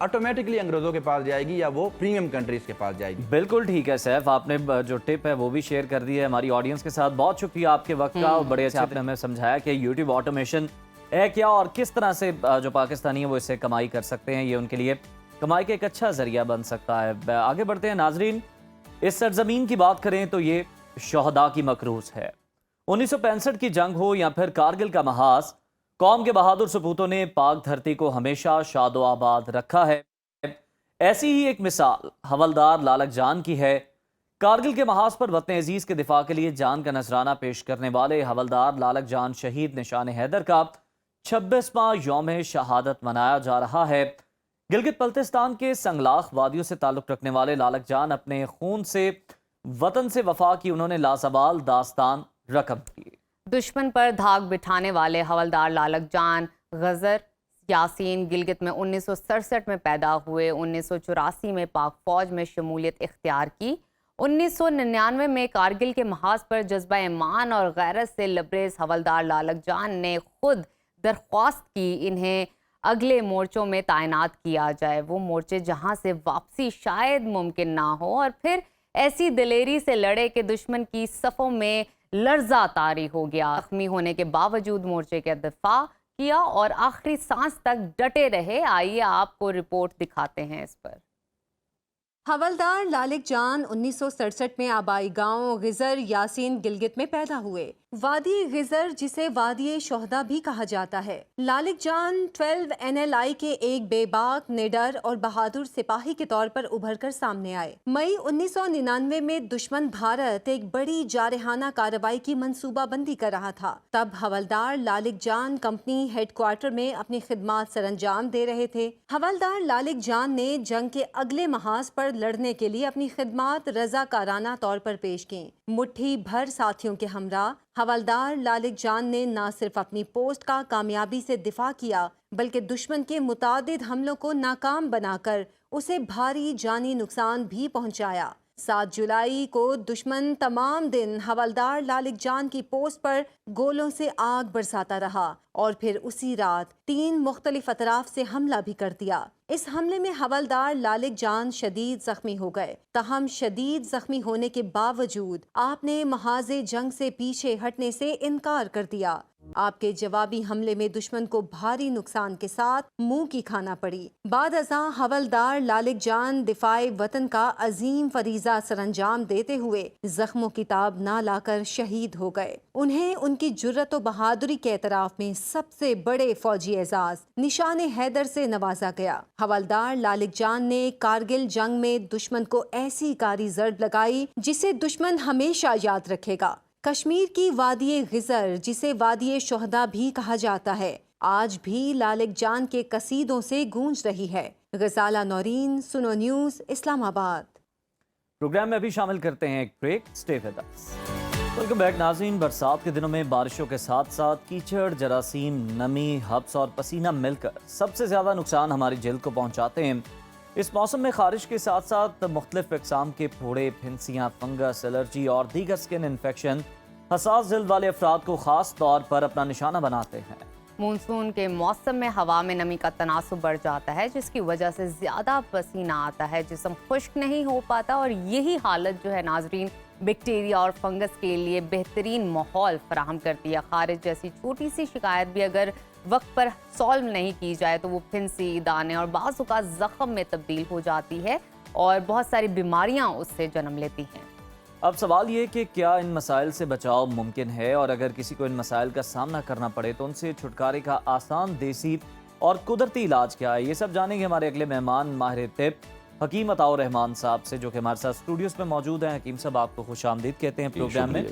ऑटोमेटिकली अंग्रेजों के पास जाएगी या वो प्रीमियम कंट्रीज के पास जाएगी। बिल्कुल ठीक है सैफ, आपने जो टिप है वो भी शेयर कर दी है हमारी ऑडियंस के साथ। बहुत शुक्रिया आपके वक्त का, और बड़े अच्छे आपने हमें समझाया कि यूट्यूब ऑटोमेशन है क्या और किस तरह से जो पाकिस्तानी है वो इससे कमाई कर सकते हैं। ये उनके लिए कमाई का एक अच्छा जरिया बन सकता है। आगे बढ़ते हैं नाजरीन। इस सरजमीन की बात करें तो ये शोहदा की मकरूज है। 1965 की जंग हो या फिर कारगिल का महाज, कौम के बहादुर सपूतों ने पाक धरती को हमेशा शादो आबाद रखा है। ऐसी ही एक मिसाल हवलदार लालक जान की है। कारगिल के महाज पर वतन अजीज के दिफा के लिए जान का नजराना पेश करने वाले हवलदार लालक जान शहीद निशान हैदर का 26वां यौम शहादत मनाया जा रहा है। गिलगित बल्तिस्तान के संगलाख वादियों से ताल्लुक रखने वाले लालक जान अपने खून से वतन से वफा की उन्होंने लाजवाल दास्तान रकम की। दुश्मन पर धाक बिठाने वाले हवलदार लालक जान गजर यासीन गिलगित में 1967 में पैदा हुए। 1984 में पाक फौज में शमूलियत इख्तियार की। 1999 में कारगिल के महाज पर जज्बा ईमान और गैरत से लबरेज हवलदार लालक जान ने खुद दरख्वास्त की इन्हें अगले मोर्चों में तैनात किया जाए, वो मोर्चे जहां से वापसी शायद मुमकिन ना हो, और फिर ऐसी दिलेरी से लड़े कि दुश्मन की सफ़ों में लर्जा तारी हो गया। जख्मी होने के बावजूद मोर्चे का दिफा किया और आखिरी सांस तक डटे रहे। आइए आपको रिपोर्ट दिखाते हैं इस पर। हवलदार लालक जान 1967 में आबाई गांव गिजर यासीन गिलगित में पैदा हुए। वादी गिजर, जिसे वादी शोहदा भी कहा जाता है। लालक जान 12 NLI के एक बेबाक, निडर और बहादुर सिपाही के तौर पर उभर कर सामने आए। मई 1999 में दुश्मन भारत एक बड़ी जारहाना कार्रवाई की मंसूबाबंदी कर रहा था। तब हवलदार लालक जान कंपनी हेडक्वार्टर में अपनी खिदमात सरंजाम दे रहे थे। हवलदार लालक जान ने जंग के अगले महाज पर लड़ने के लिए अपनी खिदमात रजाकाराना तौर पर पेश की। मुट्ठी भर साथियों के हमरा हवलदार लालक जान ने न सिर्फ अपनी पोस्ट का कामयाबी से दिफा किया, बल्कि दुश्मन के मुतादिद हमलों को नाकाम बनाकर उसे भारी जानी नुकसान भी पहुंचाया। 7 जुलाई को दुश्मन तमाम दिन हवलदार लालक जान की पोस्ट पर गोलों से आग बरसाता रहा और फिर उसी रात 3 मुख्तलिफ अतराफ से हमला भी कर दिया। इस हमले में हवलदार लालक जान शदीद जख्मी हो गए। तहम शदीद जख्मी होने के बावजूद आपने महाजे जंग से पीछे हटने से इनकार कर दिया। आपके जवाबी हमले में दुश्मन को भारी नुकसान के साथ मुंह की खाना पड़ी। बाद अज़ां हवलदार लालिक जान दिफाए वतन का अजीम फरीजा सरंजाम देते हुए जख्मों की ताब ना लाकर शहीद हो गए। उन्हें उनकी जुर्रत व बहादुरी के एतराफ में सबसे बड़े फौजी एजाज निशान हैदर से नवाजा गया। हवलदार लालिक जान ने कारगिल जंग में दुश्मन को ऐसी कारी जर्ब लगाई जिसे दुश्मन हमेशा याद रखेगा। कश्मीर की वादी गिजर, जिसे वादी शोहदा भी कहा जाता है, आज भी लालिक जान के कसीदों से गूंज रही है। गजाला नौरीन, सुनो न्यूज़, इस्लामाबाद। प्रोग्राम में अभी शामिल करते हैं एक break. Stay with us. Welcome back नाज़रीन। बरसात के दिनों में बारिशों के साथ साथ कीचड़, जरासीम, नमी, हब्स और पसीना मिलकर सबसे ज़्यादा नुकसान हमारी जल्द को पहुँचाते हैं। इस मौसम में खारिश के साथ साथ मुख्तलिफ इकसाम के फोड़े, फिंसियाँ, फंगस, एलर्जी और दीगर स्किन इन्फेक्शन हसास जल्द वाले अफराद को ख़ास तौर पर अपना निशाना बनाते हैं। मानसून के मौसम में हवा में नमी का तनासुब बढ़ जाता है, जिसकी वजह से ज़्यादा पसीना आता है, जिस्म खुश्क नहीं हो पाता और यही हालत जो है नाजरीन बैक्टीरिया और फंगस के लिए बेहतरीन माहौल फराहम करती है। खारिश जैसी छोटी सी शिकायत भी अगर वक्त पर सॉल्व नहीं की जाए तो वो फिंसी, दाने और बाज़ औक़ात ज़ख्म में तब्दील हो जाती है और बहुत सारी बीमारियां उससे जन्म लेती हैं। अब सवाल ये कि क्या इन मसाइल से बचाव मुमकिन है, और अगर किसी को इन मसाइल का सामना करना पड़े तो उनसे छुटकारे का आसान, देसी और कुदरती इलाज क्या है, ये सब जानेंगे हमारे अगले मेहमान माहिर तिब हकीम अताउर रहमान साहब से, जो कि हमारे साथ स्टूडियोज में मौजूद हैं। हकीम साहब, आपको खुश आमदीद कहते हैं प्रोग्राम में।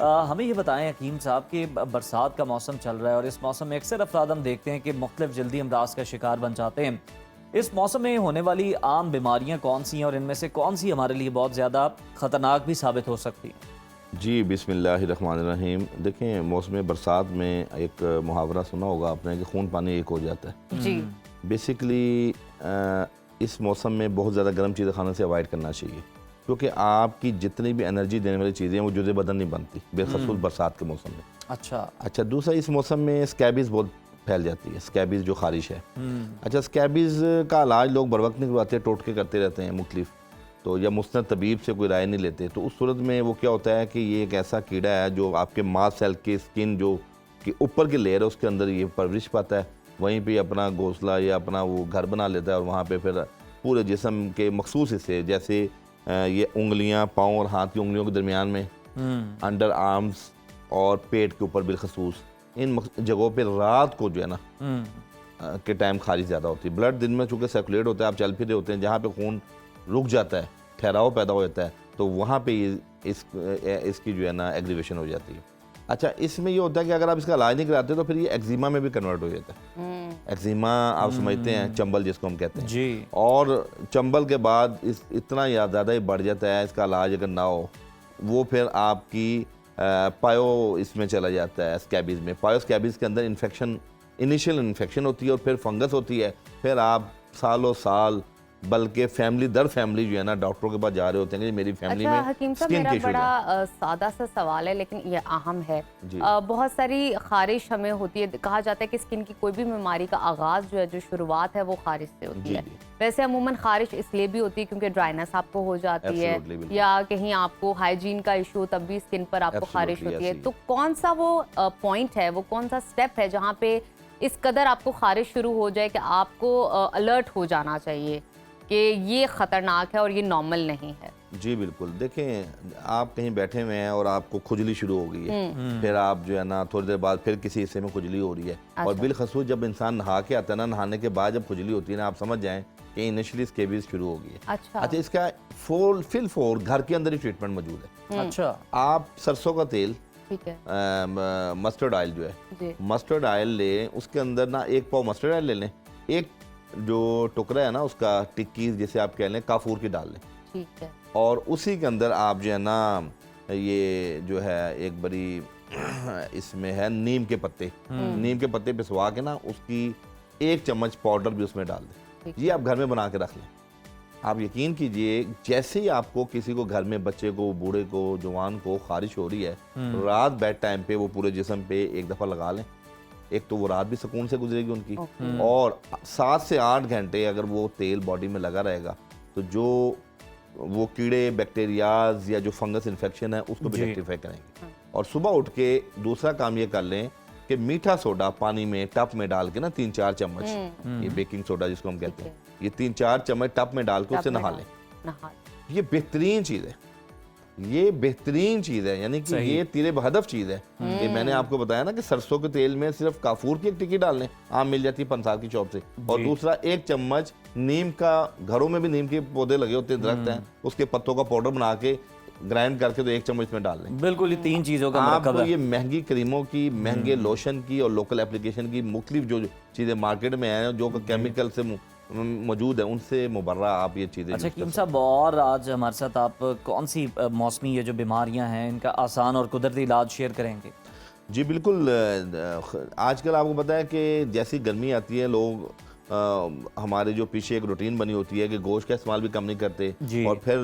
हमें ये बताएं हकीम साहब कि बरसात का मौसम चल रहा है और इस मौसम में अक्सर अफराद हम देखते हैं कि मुख्तलिफ जल्दी अमराज का शिकार बन जाते हैं। इस मौसम में होने वाली आम बीमारियां कौन सी हैं और इनमें से कौन सी हमारे लिए बहुत ज़्यादा ख़तरनाक भी साबित हो सकती हैं? जी, बिस्मिल्लाहिर्रहमानिर्रहीम। देखें, मौसम बरसात में एक मुहावरा सुना होगा आपने कि खून पानी एक हो जाता है। जी। बेसिकली इस मौसम में बहुत ज़्यादा गर्म चीज़ें खाने से अवॉइड करना चाहिए, क्योंकि आपकी जितनी भी एनर्जी देने वाली चीज़ें हैं वो जुज़े बदन नहीं बनती, बेखसूस बरसात के मौसम में। अच्छा, दूसरा, इस मौसम में स्कैबीज़ बहुत फैल जाती है, स्कैबीज़ जो खारिश है। अच्छा, स्कैबीज़ का इलाज लोग बर वक्त नहीं करवाते, टोटके करते रहते हैं मुख्तलिफ, तो या मुस्तनद तबीब से कोई राय नहीं लेते। तो उस सूरत में वो क्या होता है कि ये एक ऐसा कीड़ा है जो आपके मांस सेल के स्किन जो कि ऊपर की लेयर है उसके अंदर ये परवरिश पाता है, वहीं पे अपना घोंसला या अपना वो घर बना लेता है और वहाँ पे फिर पूरे जिस्म के मखसूस हिस्से, जैसे ये उंगलियाँ, पाँव और हाथ की उंगलियों के दरमियान में, अंडर आर्म्स और पेट के ऊपर बिलखसूस, इन जगहों पे रात को जो है ना के टाइम खारिश ज़्यादा होती है। ब्लड दिन में चूँकि सर्कुलेट होता है, आप चल फिर रहे होते हैं, जहाँ पे खून रुक जाता है, ठहराव पैदा हो जाता है, तो वहाँ पे इसकी जो है ना एग्रीवेशन हो जाती है। अच्छा, इसमें ये होता है कि अगर आप इसका इलाज नहीं कराते तो फिर ये एक्जिमा में भी कन्वर्ट हो जाता है। एक्जिमा आप समझते हैं, चंबल जिसको हम कहते हैं जी। और चंबल के बाद इतना ज़्यादा ही बढ़ जाता है, इसका इलाज अगर ना हो वो फिर आपकी पायो इसमें चला जाता है, स्कैबीज़ में। पायो स्कैबीज़ के अंदर इन्फेक्शन, इनिशियल इन्फेक्शन होती है और फिर फंगस होती है, फिर आप सालों साल बल्कि फैमिली दर फैमिली जो है ना डॉक्टरों के पास जा रहे होते हैं कि मेरी फैमिली अच्छा, में हकीम साहब, स्किन मेरा के इश्यूज हैं। बड़ा सादा सा सवाल है लेकिन ये अहम है। बहुत सारी खारिश हमें होती है, कहा जाता है कि स्किन की कोई भी बीमारी का आगाज जो है, जो शुरुआत है, वो खारिश से होती है। वैसे अमूमन खारिश इसलिए भी होती है क्योंकि ड्राइनेस आपको हो जाती है या कहीं आपको हाइजीन का इशू, तब भी स्किन पर आपको खारिश होती है। तो कौन सा वो पॉइंट है, वो कौन सा स्टेप है जहाँ पे इस कदर आपको खारिश शुरू हो जाए कि आपको अलर्ट हो जाना चाहिए कि ये ख़तरनाक है और ये नॉर्मल नहीं है? जी बिल्कुल। देखें, आप कहीं बैठे हुए हैं और आपको खुजली शुरू हो गई है, फिर आप जो है ना थोड़ी देर बाद फिर किसी हिस्से में खुजली हो रही है। अच्छा। और बिलखसूस जब इंसान नहा के आता है ना, नहाने के बाद जब खुजली होती है ना, आप समझ जाएं कि इनिशियली स्कैबीज़ शुरू हो गई है। अच्छा, इसका फुल घर के अंदर ही ट्रीटमेंट मौजूद है। अच्छा, आप सरसों का तेल, ठीक है, मस्टर्ड ऑयल जो है, मस्टर्ड ऑयल लें, उसके अंदर ना 1 पाव मस्टर्ड ऑयल ले लें, एक जो टुकड़ा है ना उसका टिक्की जिसे आप कह लें काफूर की डाल लें, ठीक है, और उसी के अंदर आप जो है ना ये जो है एक बड़ी इसमें है नीम के पत्ते पिसवा के ना उसकी 1 चम्मच पाउडर भी उसमें डाल दें। ये आप घर में बना के रख लें। आप यकीन कीजिए, जैसे ही आपको किसी को घर में, बच्चे को, बूढ़े को, जवान को खारिश हो रही है, रात बेड टाइम पे वो पूरे जिस्म पे 1 दफ़ा लगा लें। एक तो वो रात भी सुकून से गुजरेगी उनकी, और 7 से 8 घंटे अगर वो तेल बॉडी में लगा रहेगा तो जो वो कीड़े, बैक्टीरियाज या जो फंगस इन्फेक्शन है उसको भी रेक्टिफाई करेंगे। और सुबह उठ के दूसरा काम ये कर लें कि मीठा सोडा पानी में टप में डाल के ना 3-4 चम्मच, ये बेकिंग सोडा जिसको हम कहते हैं, ये 3-4 चम्मच टप में डाल के उससे नहा लें। ये बेहतरीन चीज़ है, ये बेहतरीन चीज़ है, यानी कि ये तीरे बहदफ चीज़ है। ये मैंने आपको बताया ना कि सरसों के तेल में सिर्फ काफूर की एक टिक्की डाल लें, आम मिल जाती है पंसार की शॉप से, और दूसरा 1 चम्मच नीम का, घरों में भी नीम के पौधे लगे होते हैं, दरख्त हैं, उसके पत्तों का पाउडर बना के ग्राइंड करके तो 1 चम्मच में डाल लें। बिल्कुल, ये 3 चीज़ों का मरकब आपको है। ये महंगी क्रीमों की, महंगे लोशन की और लोकल एप्लीकेशन की मुख्तलिफ जो चीज़ें मार्केट में हैं जो केमिकल से मौजूद है, उनसे मुबर्रा आप ये चीज़ें। अच्छा कीम साहब, और आज हमारे साथ आप कौन सी मौसमी ये जो बीमारियां हैं इनका आसान और कुदरती इलाज शेयर करेंगे? जी बिल्कुल, आजकल आपको पता है कि जैसी गर्मी आती है लोग हमारे जो पीछे एक रूटीन बनी होती है कि गोश्त का इस्तेमाल भी कम नहीं करते, और फिर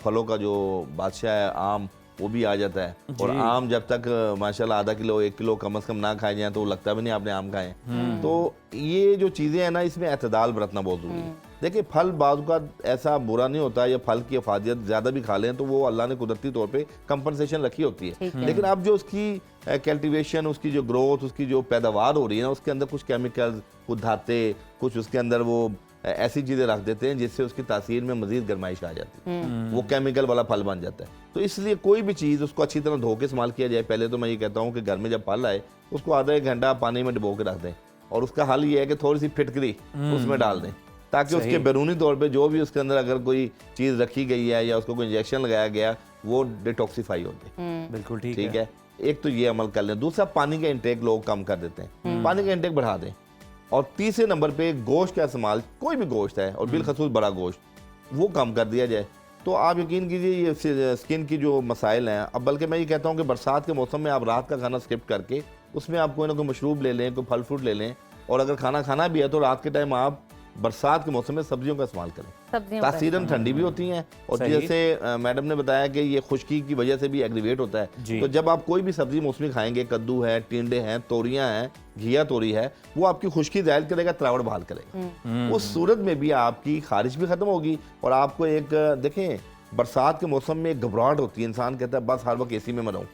फलों का जो बादशाह है आम, वो भी आ जाता है, और आम जब तक माशाल्लाह आधा किलो 1 किलो कम से कम ना खाए जाए तो लगता भी नहीं आपने आम खाए। तो ये जो चीज़ें हैं ना, इसमें एतदाल बरतना बहुत ज़रूरी है। देखिए फल बाद का ऐसा बुरा नहीं होता, या फल की अफादियत ज़्यादा भी खा लें तो वो अल्लाह ने कुदरती तौर पे कंपनसेशन रखी होती है, लेकिन अब जो उसकी कल्टीवेशन, उसकी जो ग्रोथ, उसकी जो पैदावार हो रही है ना, उसके अंदर कुछ केमिकल्स, कुछ धाते, कुछ उसके अंदर वो ऐसी चीज़ें रख देते हैं जिससे उसकी तासीर में मज़ीद गर्माइश आ जाती है, वो केमिकल वाला फल बन जाता है। तो इसलिए कोई भी चीज़ उसको अच्छी तरह धो के इस्तेमाल किया जाए। पहले तो मैं ये कहता हूँ कि घर में जब फल आए उसको आधा 1 घंटा पानी में डुबो के रख दें, और उसका हल ये है कि थोड़ी सी फिटकरी उसमें डाल दें, ताकि उसके बैरूनी तौर पे जो भी उसके अंदर अगर कोई चीज़ रखी गई है या उसको कोई इंजेक्शन लगाया गया, वो डिटॉक्सीफाई हो जाए। बिल्कुल ठीक है। एक तो ये अमल कर लें। दूसरा, पानी का इंटेक लोग कम कर देते हैं, पानी का इंटेक बढ़ा दें। और तीसरे नंबर पे गोश्त का इस्तेमाल, कोई भी गोश्त है और बिलखसूस बड़ा गोश्त, वो कम कर दिया जाए। तो आप यकीन कीजिए ये स्किन की जो मसाइल हैं, अब बल्कि मैं ये कहता हूँ कि बरसात के मौसम में आप रात का खाना स्किप करके उसमें आप कोई ना कोई मशरूब ले लें, कोई फल फ्रूट ले लें, और अगर खाना खाना भी है तो रात के टाइम आप बरसात के मौसम में सब्जियों का इस्तेमाल करें। तासीरन ठंडी भी होती हैं, और जैसे मैडम ने बताया कि ये खुश्की की वजह से भी एग्रीवेट होता है, तो जब आप कोई भी सब्जी मौसमी खाएंगे, कद्दू है, टिंडे हैं, तोरियां हैं, घिया तोरी है, वो आपकी खुश्की ज़ाहिर करेगा, तरावट बहाल करेगा। उस सूरत में भी आपकी खारिश भी खत्म होगी, और आपको एक देखें बरसात के मौसम में घबराहट होती है, इंसान कहता है बस हर वक्त एसी में मैं रहूं।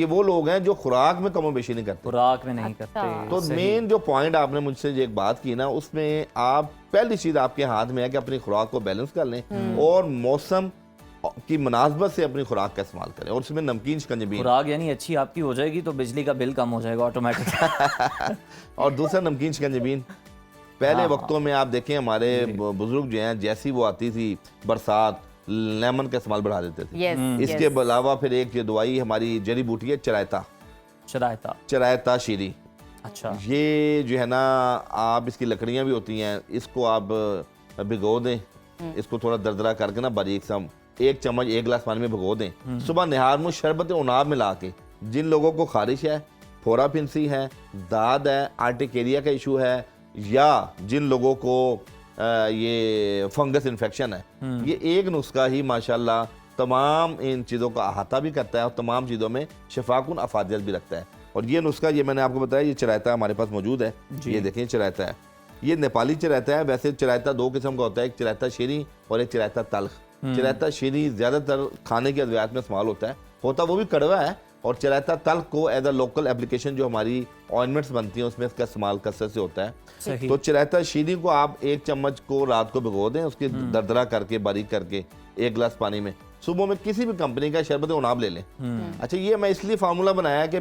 वो लोग हैं जो खुराक में कमो बेशी नहीं करते, खुराक में नहीं करते। तो मेन जो पॉइंट आपने मुझसे जो एक बात की ना, उसमें आप पहली चीज आपके हाथ में है कि अपनी खुराक को बैलेंस कर लें और मौसम की मुनासबत से अपनी खुराक का इस्तेमाल करें, और उसमें नमकीन शिकंजी, खुराक यानी अच्छी आपकी हो जाएगी तो बिजली का बिल कम हो जाएगा ऑटोमेटिक। और दूसरा नमकीन शिकंजी। पहले वक्तों में आप देखें हमारे बुजुर्ग जो हैं, जैसी वो आती थी बरसात, लेमन का इस्तेमाल बढ़ा देते थे। इसके अलावा फिर एक दवाई हमारी जड़ी बूटी है, चरायता शीरी। अच्छा, ये जो है ना, आप इसकी लकड़ियां भी होती हैं, इसको आप भिगो दें, इसको थोड़ा दरदरा करके ना बारीक सा 1 चम्मच 1 गिलास पानी में भिगो दें। सुबह निहार में शरबत उनाब मिला के, जिन लोगों को खारिश है, फोड़ा फिंसी है, दाद है, आर्टिकेरिया का इशू है, या जिन लोगों को ये फंगस इन्फेक्शन है, ये एक नुस्खा ही माशाल्लाह तमाम इन चीज़ों का अहाता भी करता है और तमाम चीज़ों में शफाकुन अफादियत भी रखता है। और ये नुस्खा, ये मैंने आपको बताया, ये चरायता हमारे पास मौजूद है। ये देखें चरायता है, ये नेपाली चरायता है। वैसे चरायता 2 किस्म का होता है, एक चरायता शीरी और एक चरायता तल्ख। चरायता शीरी ज़्यादातर खाने के अद्वियात में इस्तेमाल होता वो भी कड़वा है, और चरायता तल्ख को एज अ लोकल एप्लीकेशन जो हमारी ऑइंटमेंट्स बनती हैं उसमें इसका इस्तेमाल कसरत से होता है। तो चरायता शीरी को आप 1 चम्मच को रात को भिगो दें, उसकी दरदरा करके बारीक करके 1 गिलास पानी में, सुबह में किसी भी कंपनी का शरबत उनाब ले लें। अच्छा, ये मैं इसलिए फार्मूला बनाया कि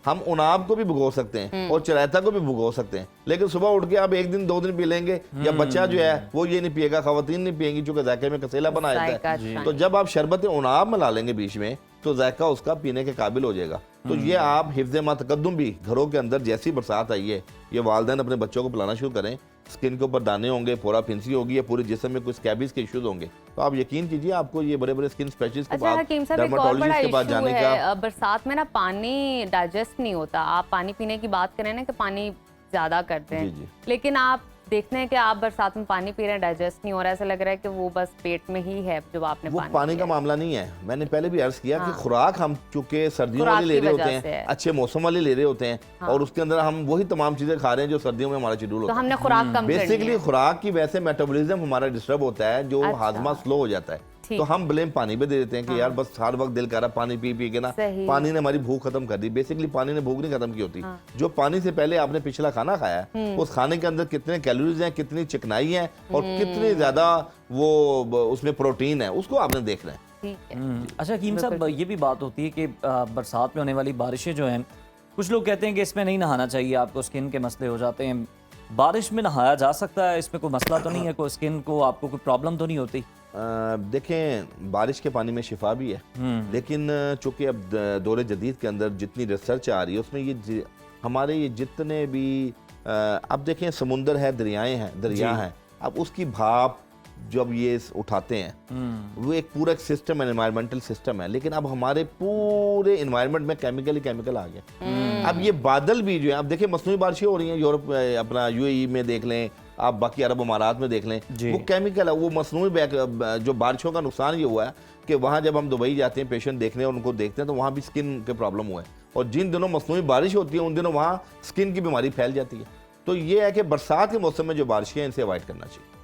हम उनाब को भी भिगो सकते हैं और चरायता को भी भिगो सकते हैं, लेकिन सुबह उठ के आप 1 दिन 2 दिन पी लेंगे, या बच्चा जो है वो ये नहीं पिएगा, खवातीन नहीं पिएंगी, चूंकि जायके में कसेला बना जाता है। तो जब आप शरबत उनाब मिला लेंगे बीच में, तो जायका उसका पीने के काबिल हो जाएगा। तो ये आप हिफ्ज़ मा तकद्दुम भी घरों के अंदर, जैसी बरसात आई है, ये वालिदैन अपने बच्चों को पिलाना शुरू करें। स्किन के ऊपर दाने होंगे, फोड़ा फिंसी होगी, या पूरे जिस्म में कुछ स्कैबीज के इश्यूज होंगे, तो आप यकीन कीजिए आपको ये बड़े बड़े स्किन स्पेशलिस्ट के पास, डर्मेटोलॉजिस्ट के पास जाने का। बरसात में ना पानी डाइजेस्ट नहीं होता। आप पानी पीने की बात करें ना कि पानी ज्यादा करते हैं, लेकिन आप देखते हैं कि आप बरसात में पानी पी रहे हैं, डाइजेस्ट नहीं हो रहा है, ऐसा लग रहा है कि वो बस पेट में ही है जब आपने वो पानी का मामला नहीं है। मैंने पहले भी अर्ज किया कि खुराक हम चूंकि सर्दियों वाली ले रहे होते हैं, अच्छे मौसम वाली ले रहे होते हैं, और उसके अंदर हम वही तमाम चीजें खा रहे हैं जो सर्दियों में हमारा शेड्यूल होता है। हमने खुराक कम बेसिकली खुराक की वजह से मेटाबॉलिज्म हमारा डिस्टर्ब होता है, जो हाजमा स्लो हो जाता है। ठीक। तो हम ब्लेम पानी पे दे देते हैं कि यार बस हर वक्त दिल कर रहा पानी पी पी के ना, सही। पानी ने हमारी भूख खत्म कर दी। बेसिकली पानी ने भूख नहीं खत्म की होती। जो पानी से पहले आपने पिछला खाना खाया है, उस खाने के अंदर कितने कैलोरीज हैं, कितनी चिकनाई है और कितनी ज्यादा वो उसमें प्रोटीन है, उसको आपने देखना है। ठीक है। अच्छा हकीम साहब, ये भी बात होती है कि बरसात में होने वाली बारिशें जो हैं, कुछ लोग कहते हैं कि इसमें नहीं नहाना चाहिए, आपको स्किन के मसले हो जाते हैं। बारिश में नहाया जा सकता है, इसमें कोई मसला तो नहीं है, कोई स्किन को आपको कोई प्रॉब्लम तो नहीं होती? देखें, बारिश के पानी में शिफा भी है, लेकिन चूंकि अब दौरे जदीद के अंदर जितनी रिसर्च आ रही है उसमें ये हमारे ये जितने भी अब देखें समुंदर है, दरिया हैं, अब उसकी भाप जब ये उठाते हैं वो एक पूरा एक सिस्टम है, एनवायरमेंटल सिस्टम है, लेकिन अब हमारे पूरे एनवायरनमेंट में केमिकल आ गया। अब ये बादल भी जो है, अब देखिए मसनूई बारिशें हो रही हैं यूरोप, अपना यूएई में देख लें, आप बाकी अरब अमारात में देख लें, वो केमिकल है, वो मसनूई जो बारिशों का नुकसान ये हुआ है कि वहाँ जब हम दुबई जाते हैं पेशेंट देखने और उनको देखते हैं तो वहाँ भी स्किन के प्रॉब्लम हुआ है, और जिन दिनों मसनूई बारिश होती है उन दिनों वहाँ स्किन की बीमारी फैल जाती है। तो ये है कि बरसात के मौसम में जो बारिशें हैं इनसे अवॉइड करना चाहिए।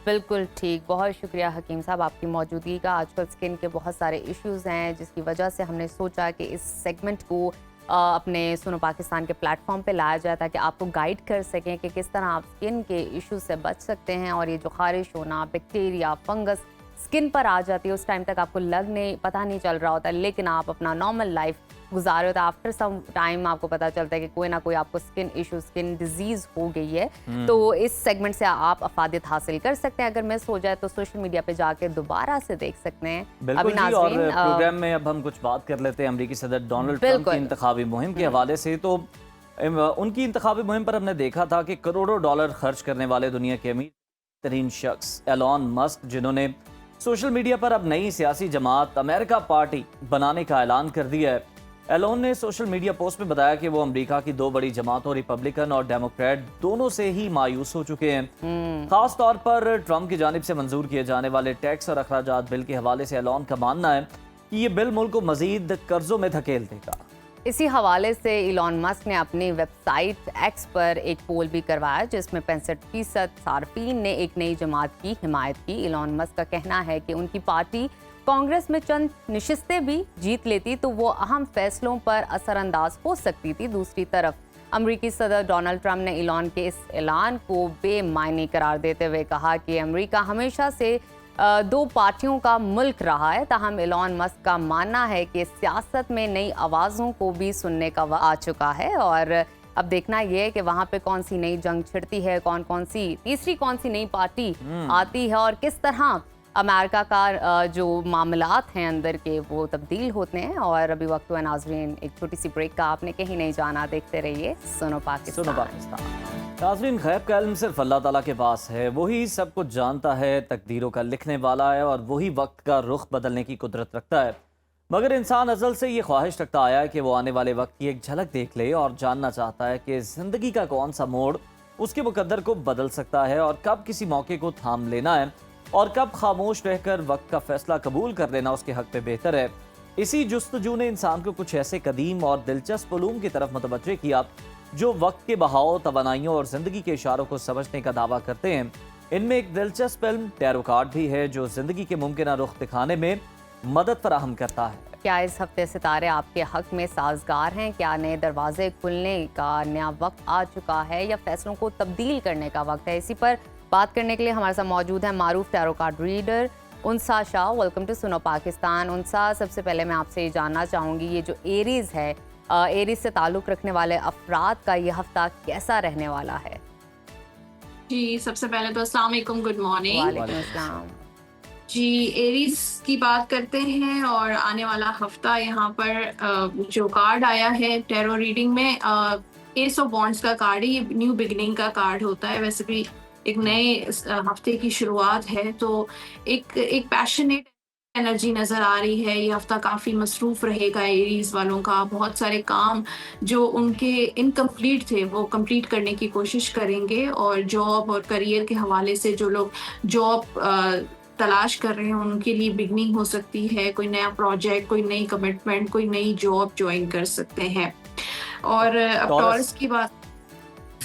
बिल्कुल ठीक, बहुत शुक्रिया हकीम साहब आपकी मौजूदगी का। आजकल स्किन के बहुत सारे इश्यूज हैं जिसकी वजह से हमने सोचा कि इस सेगमेंट को अपने सुनो पाकिस्तान के प्लेटफॉर्म पे लाया जाए ताकि आपको गाइड कर सकें कि किस तरह आप स्किन के इश्यूज से बच सकते हैं। और ये जो खारिश होना, बैक्टीरिया, फंगस स्किन पर आ जाती है, उस टाइम तक आपको पता नहीं चल रहा होता, लेकिन आप अपना नॉर्मल लाइफ गुजार रहे हो तो आफ्टर सम टाइम आपको पता चलता है कि कोई ना कोई आपको स्किन इशू, स्किन डिजीज हो गई है। तो इस सेगमेंट से आप अफादियत हासिल कर सकते हैं। अगर मिस हो जाए तो सोशल मीडिया पे जाके दोबारा से देख सकते हैं। बिल्कुल जी, और प्रोग्राम में अब हम कुछ बात कर लेते हैं अमेरिकी सदर डोनाल्ड ट्रंप की इंतखाबी मुहिम के हवाले से। तो उनकी इंतखाबी मुहिम पर हमने देखा था कि करोड़ों डॉलर खर्च करने वाले दुनिया के अमीर तरीन शख्स एलॉन मस्क, जिन्होंने सोशल मीडिया पर अब नई सियासी जमात अमेरिका पार्टी बनाने का ऐलान कर दिया है। एलोन ने सोशल मीडिया पोस्ट में बताया कि वो अमेरिका की दो बड़ी जमातों रिपब्लिकन और डेमोक्रेट दोनों से ही मायूस हो चुके हैं। खास तौर पर ट्रंप की जानिब से मंजूर किए जाने वाले टैक्स और अखराजात बिल के हवाले से एलोन का मानना है कि ये बिल मुल्क को मजीद कर्जों में धकेल देगा। इसी हवाले से इलॉन मस्क ने अपनी वेबसाइट एक्स पर एक पोल भी करवाया जिसमें 65% सार्फिन ने एक नई जमात की हिमायत की। इलॉन मस्क का कहना है कि उनकी पार्टी कांग्रेस में चंद निशिस्तें भी जीत लेती तो वो अहम फैसलों पर असरअंदाज हो सकती थी। दूसरी तरफ अमेरिकी सदर डोनाल्ड ट्रंप ने इलॉन के इस ऐलान को बेमायने करार देते हुए कहा कि अमेरिका हमेशा से दो पार्टियों का मुल्क रहा है। ताहम इलॉन मस्क का मानना है कि सियासत में नई आवाज़ों को भी सुनने का वक्त आ चुका है और अब देखना यह है कि वहाँ पे कौन सी नई जंग छिड़ती है, कौन सी नई पार्टी आती है और किस तरह अमेरिका का जो मामलात हैं अंदर के वो तब्दील होते हैं। और अभी वक्त हुआ नाजरीन एक छोटी सी ब्रेक का, आपने कहीं नहीं जाना, देखते रहिए सुनो पाकिस्तान। नाज़रीन, गैब का इल्म सिर्फ अल्लाह ताला के पास है, वही सब कुछ जानता है, तकदीरों का लिखने वाला है और वही वक्त का रुख बदलने की कुदरत रखता है। मगर इंसान अज़ल से ये ख्वाहिश रखता आया है कि वो आने वाले वक्त की एक झलक देख ले और जानना चाहता है कि ज़िंदगी का कौन सा मोड़ उसके मुकद्दर को बदल सकता है और कब किसी मौके को थाम लेना है और कब खामोश रहकर वक्त का फैसला कबूल कर लेना उसके हक पे बेहतर है। इसी जुस्तजू ने इंसान को कुछ ऐसे कदीम और दिलचस्प उलूम की तरफ मुतवज्जे किया जो वक्त के बहाव, तवानाइयों और जिंदगी के इशारों को समझने का दावा करते हैं। इनमें एक दिलचस्प इल्म टैरो कार्ड भी है जो जिंदगी के मुमकिन रुख दिखाने में मदद फराहम करता है। क्या इस हफ्ते सितारे आपके हक में साजगार हैं? क्या नए दरवाजे खुलने का नया वक्त आ चुका है या फैसलों को तब्दील करने का वक्त है? इसी पर बात करने के लिए हमारे साथ मौजूद है मारूफ tarot card reader Unsa Shah. Welcome to Suno Pakistan. उनसा, सबसे पहले मैं आपसे ये जानना चाहूँगी, ये जो एरीज है, एरीज से ताल्लुक़ रखने वाले अफराद का ये हफ्ता कैसा रहने वाला है? जी, सबसे पहले तो अस्सलाम वालेकुम, गुड मॉर्निंग। वालेकुम अस्सलाम। जी, एरीज की बात करते हैं और आने वाला हफ्ता यहाँ पर जो कार्ड आया है टैरो रीडिंग में, एस ऑफ वॉन्ड्स का कार्ड है। ये न्यू बिगनिंग का कार्ड होता है, वैसे भी एक नए हफ्ते की शुरुआत है, तो एक पैशनेट एनर्जी नज़र आ रही है। ये हफ्ता काफ़ी मसरूफ़ रहेगा एरीज वालों का। बहुत सारे काम जो उनके इनकम्प्लीट थे वो कंप्लीट करने की कोशिश करेंगे और जॉब और करियर के हवाले से जो लोग जॉब तलाश कर रहे हैं उनके लिए बिगनिंग हो सकती है। कोई नया प्रोजेक्ट, कोई नई कमिटमेंट, कोई नई जॉब ज्वाइन कर सकते हैं। और अब टॉरस की बात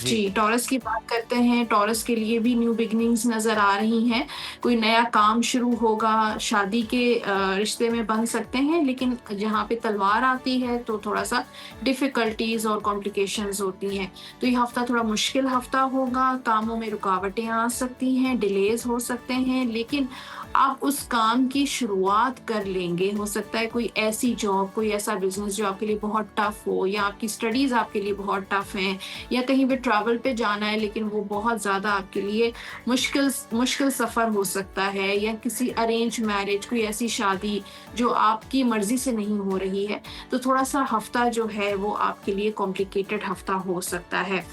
जी, टॉरस की बात करते हैं। टॉरस के लिए भी न्यू बिगिनिंग्स नज़र आ रही हैं। कोई नया काम शुरू होगा, शादी के रिश्ते में बन सकते हैं, लेकिन जहाँ पे तलवार आती है तो थोड़ा-सा डिफ़िकल्टीज़ और कॉम्प्लिकेशंस होती हैं। तो ये हफ़्ता थोड़ा मुश्किल हफ़्ता होगा, कामों में रुकावटें आ सकती हैं, डिलेज़ हो सकते हैं, लेकिन आप उस काम की शुरुआत कर लेंगे। हो सकता है कोई ऐसी जॉब, कोई ऐसा बिज़नेस जो आपके लिए बहुत टफ़ हो, या आपकी स्टडीज़ आपके लिए बहुत टफ़ हैं, या कहीं पे ट्रैवल पे जाना है लेकिन वो बहुत ज़्यादा आपके लिए मुश्किल सफ़र हो सकता है, या किसी अरेंज मैरिज, कोई ऐसी शादी जो आपकी मर्ज़ी से नहीं हो रही है, तो थोड़ा-सा हफ़्ता जो है वो आपके लिए कॉम्प्लिकेटेड हफ़्ता हो सकता है।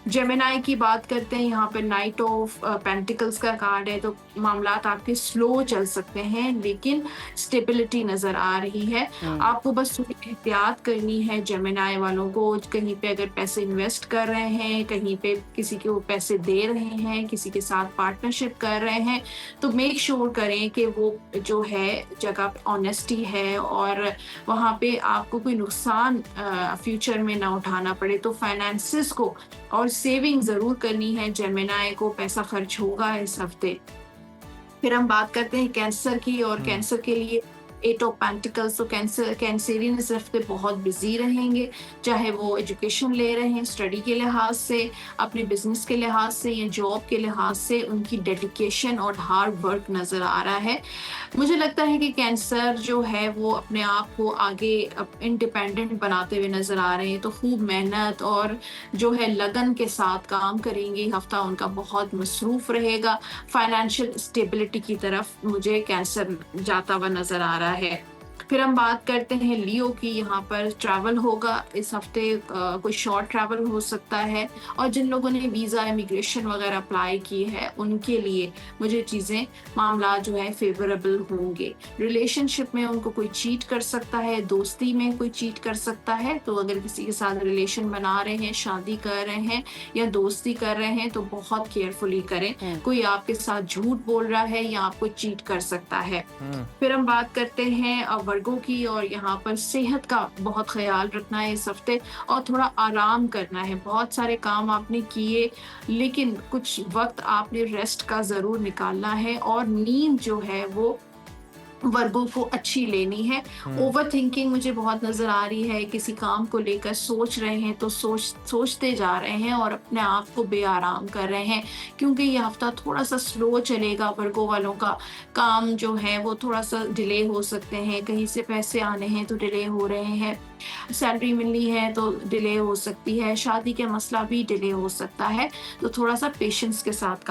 जेमिनी की बात करते हैं, यहाँ पे नाइट ऑफ पेंटिकल्स का कार्ड है, तो मामलात आपके स्लो चल सकते हैं, लेकिन स्टेबिलिटी नज़र आ रही है। आपको बस थोड़ी एहतियात करनी है जेमिनी वालों को। कहीं पे अगर पैसे इन्वेस्ट कर रहे हैं, कहीं पे किसी को पैसे दे रहे हैं, किसी के साथ पार्टनरशिप कर रहे हैं, तो मेक श्योर करें कि वो जो है जगह पे ऑनेस्टी है और वहाँ पे आपको कोई नुकसान फ्यूचर में ना उठाना पड़े। तो फाइनेंसिस को और सेविंग ज़रूर करनी है जेमिनी को, पैसा खर्च होगा इस हफ्ते। फिर हम बात करते हैं कैंसर की, और कैंसर के लिए 8 ऑफ पेंटिकल्स। तो कैंसेरियन इस हफ्ते बहुत बिजी रहेंगे, चाहे वो एजुकेशन ले रहे हैं, स्टडी के लिहाज से, अपने बिजनेस के लिहाज से या जॉब के लिहाज से। उनकी डेडिकेशन और हार्ड वर्क नज़र आ रहा है। मुझे लगता है कि कैंसर जो है वो अपने आप को आगे इंडिपेंडेंट बनाते हुए नज़र आ रहे हैं, तो खूब मेहनत और जो है लगन के साथ काम करेंगे। हफ्ता उनका बहुत मसरूफ़ रहेगा। फाइनेंशियल स्टेबिलिटी की तरफ मुझे कैंसर जाता हुआ नज़र आ रहा है। फिर हम बात करते हैं लियो की। यहाँ पर ट्रैवल होगा इस हफ्ते, कोई शॉर्ट ट्रैवल हो सकता है, और जिन लोगों ने वीज़ा, इमिग्रेशन वगैरह अप्लाई की है उनके लिए मुझे चीज़ें, मामला जो है फेवरेबल होंगे। रिलेशनशिप में उनको कोई चीट कर सकता है, दोस्ती में कोई चीट कर सकता है। तो अगर किसी के साथ रिलेशन बना रहे हैं, शादी कर रहे हैं या दोस्ती कर रहे हैं, तो बहुत केयरफुली करें। कोई आपके साथ झूठ बोल रहा है या आपको चीट कर सकता है। फिर हम बात करते हैं वर्गों की, और यहाँ पर सेहत का बहुत ख्याल रखना है इस हफ्ते, और थोड़ा आराम करना है। बहुत सारे काम आपने किए, लेकिन कुछ वक्त आपने रेस्ट का ज़रूर निकालना है, और नींद जो है वो वर्गों को अच्छी लेनी है। ओवर थिंकिंग मुझे बहुत नजर आ रही है। किसी काम को लेकर सोच रहे हैं तो सोचते जा रहे हैं और अपने आप को बेआराम कर रहे हैं, क्योंकि ये हफ्ता थोड़ा सा स्लो चलेगा। वर्गों वालों का काम जो है वो थोड़ा सा डिले हो सकते हैं। कहीं से पैसे आने हैं तो डिले हो रहे हैं, सैलरी मिलनी है तो डिले हो सकती है, शादी का मसला भी डिले हो सकता है। तो थोड़ा सा पेशेंस के साथ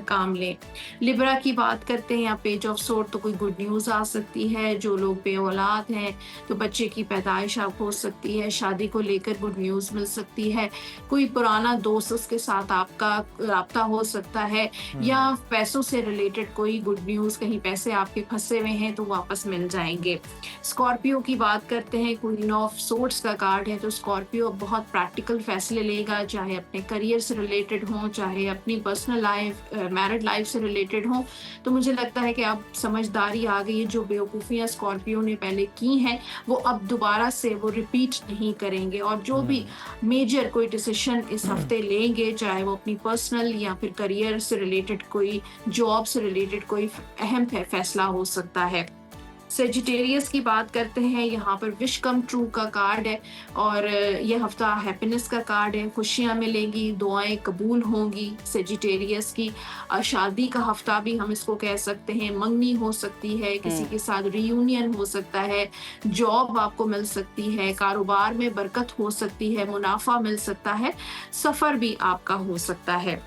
काम लें। लिब्रा की बात करते हैं, यहाँ पेज ऑफ सोर्ड, तो कोई गुड न्यूज़ आ सकती है। जो लोग बे औलाद हैं तो बच्चे की पैदाइश आप हो सकती है। शादी को लेकर गुड न्यूज़ मिल सकती है। कोई पुराना दोस्त, उसके साथ आपका राब्ता हो सकता है, या पैसों से रिलेटेड कोई गुड न्यूज़, कहीं पैसे आपके फंसे हुए हैं तो वापस मिल जाएंगे। स्कॉर्पियो की बात करते हैं, क्वीन ऑफ सोर्ड्स का कार्ड है, तो स्कॉर्पियो बहुत प्रैक्टिकल फैसले लेगा, चाहे अपने करियर से रिलेटेड हो, चाहे अपनी पर्सनल लाइफ, मैरिड लाइफ से रिलेटेड हो। तो मुझे लगता है कि अब समझदारी आ गई है। जो बेवकूफ़ियाँ स्कॉर्पियो ने पहले की हैं वो अब दोबारा से वो रिपीट नहीं करेंगे, और जो भी मेजर कोई डिसीजन इस हफ्ते लेंगे, चाहे वो अपनी पर्सनल या फिर करियर से रिलेटेड, कोई जॉब से रिलेटेड कोई अहम फैसला हो सकता है। सेजिटेरियस की बात करते हैं, यहाँ पर विश कम ट्रू का कार्ड है, और यह हफ्ता हैप्पीनेस का कार्ड है। खुशियाँ मिलेंगी, दुआएं कबूल होंगी सेजिटेरियस की। शादी का हफ्ता भी हम इसको कह सकते हैं। मंगनी हो सकती है, किसी के साथ रियूनियन हो सकता है, जॉब आपको मिल सकती है, कारोबार में बरकत हो सकती है, मुनाफा मिल सकता है, सफ़र भी आपका हो सकता है।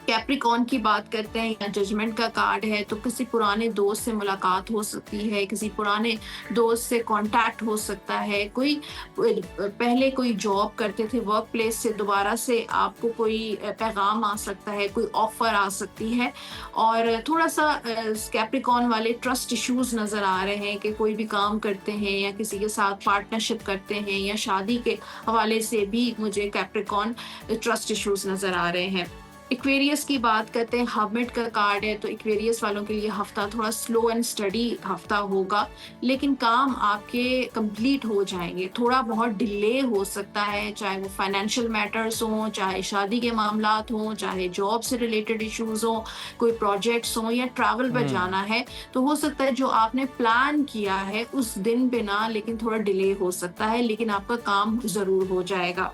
कैप्रिकॉन की बात करते हैं, या जजमेंट का कार्ड है, तो किसी पुराने दोस्त से मुलाकात हो सकती है, किसी पुराने दोस्त से कांटेक्ट हो सकता है। कोई पहले कोई जॉब करते थे वर्क प्लेस से दोबारा से आपको कोई पैगाम आ सकता है, कोई ऑफर आ सकती है। और थोड़ा सा कैप्रिकॉन वाले ट्रस्ट इश्यूज नज़र आ रहे हैं कि कोई भी काम करते हैं या किसी के साथ पार्टनरशिप करते हैं या शादी के हवाले से भी मुझे कैप्रिकॉन ट्रस्ट इश्यूज नज़र आ रहे हैं। एक्वेरियस की बात करते हैं, हर्मिट का कार्ड है, तो एक्वेरियस वालों के लिए हफ्ता थोड़ा स्लो एंड स्टडी हफ्ता होगा, लेकिन काम आपके कंप्लीट हो जाएंगे। थोड़ा बहुत डिले हो सकता है, चाहे वो फाइनेंशियल मैटर्स हों, चाहे शादी के मामलात हों, चाहे जॉब से रिलेटेड इश्यूज हों, कोई प्रोजेक्ट्स हों या ट्रैवल पर जाना है, तो हो सकता है जो आपने प्लान किया है उस दिन पे ना, लेकिन थोड़ा डिले हो सकता है, लेकिन आपका काम ज़रूर हो जाएगा।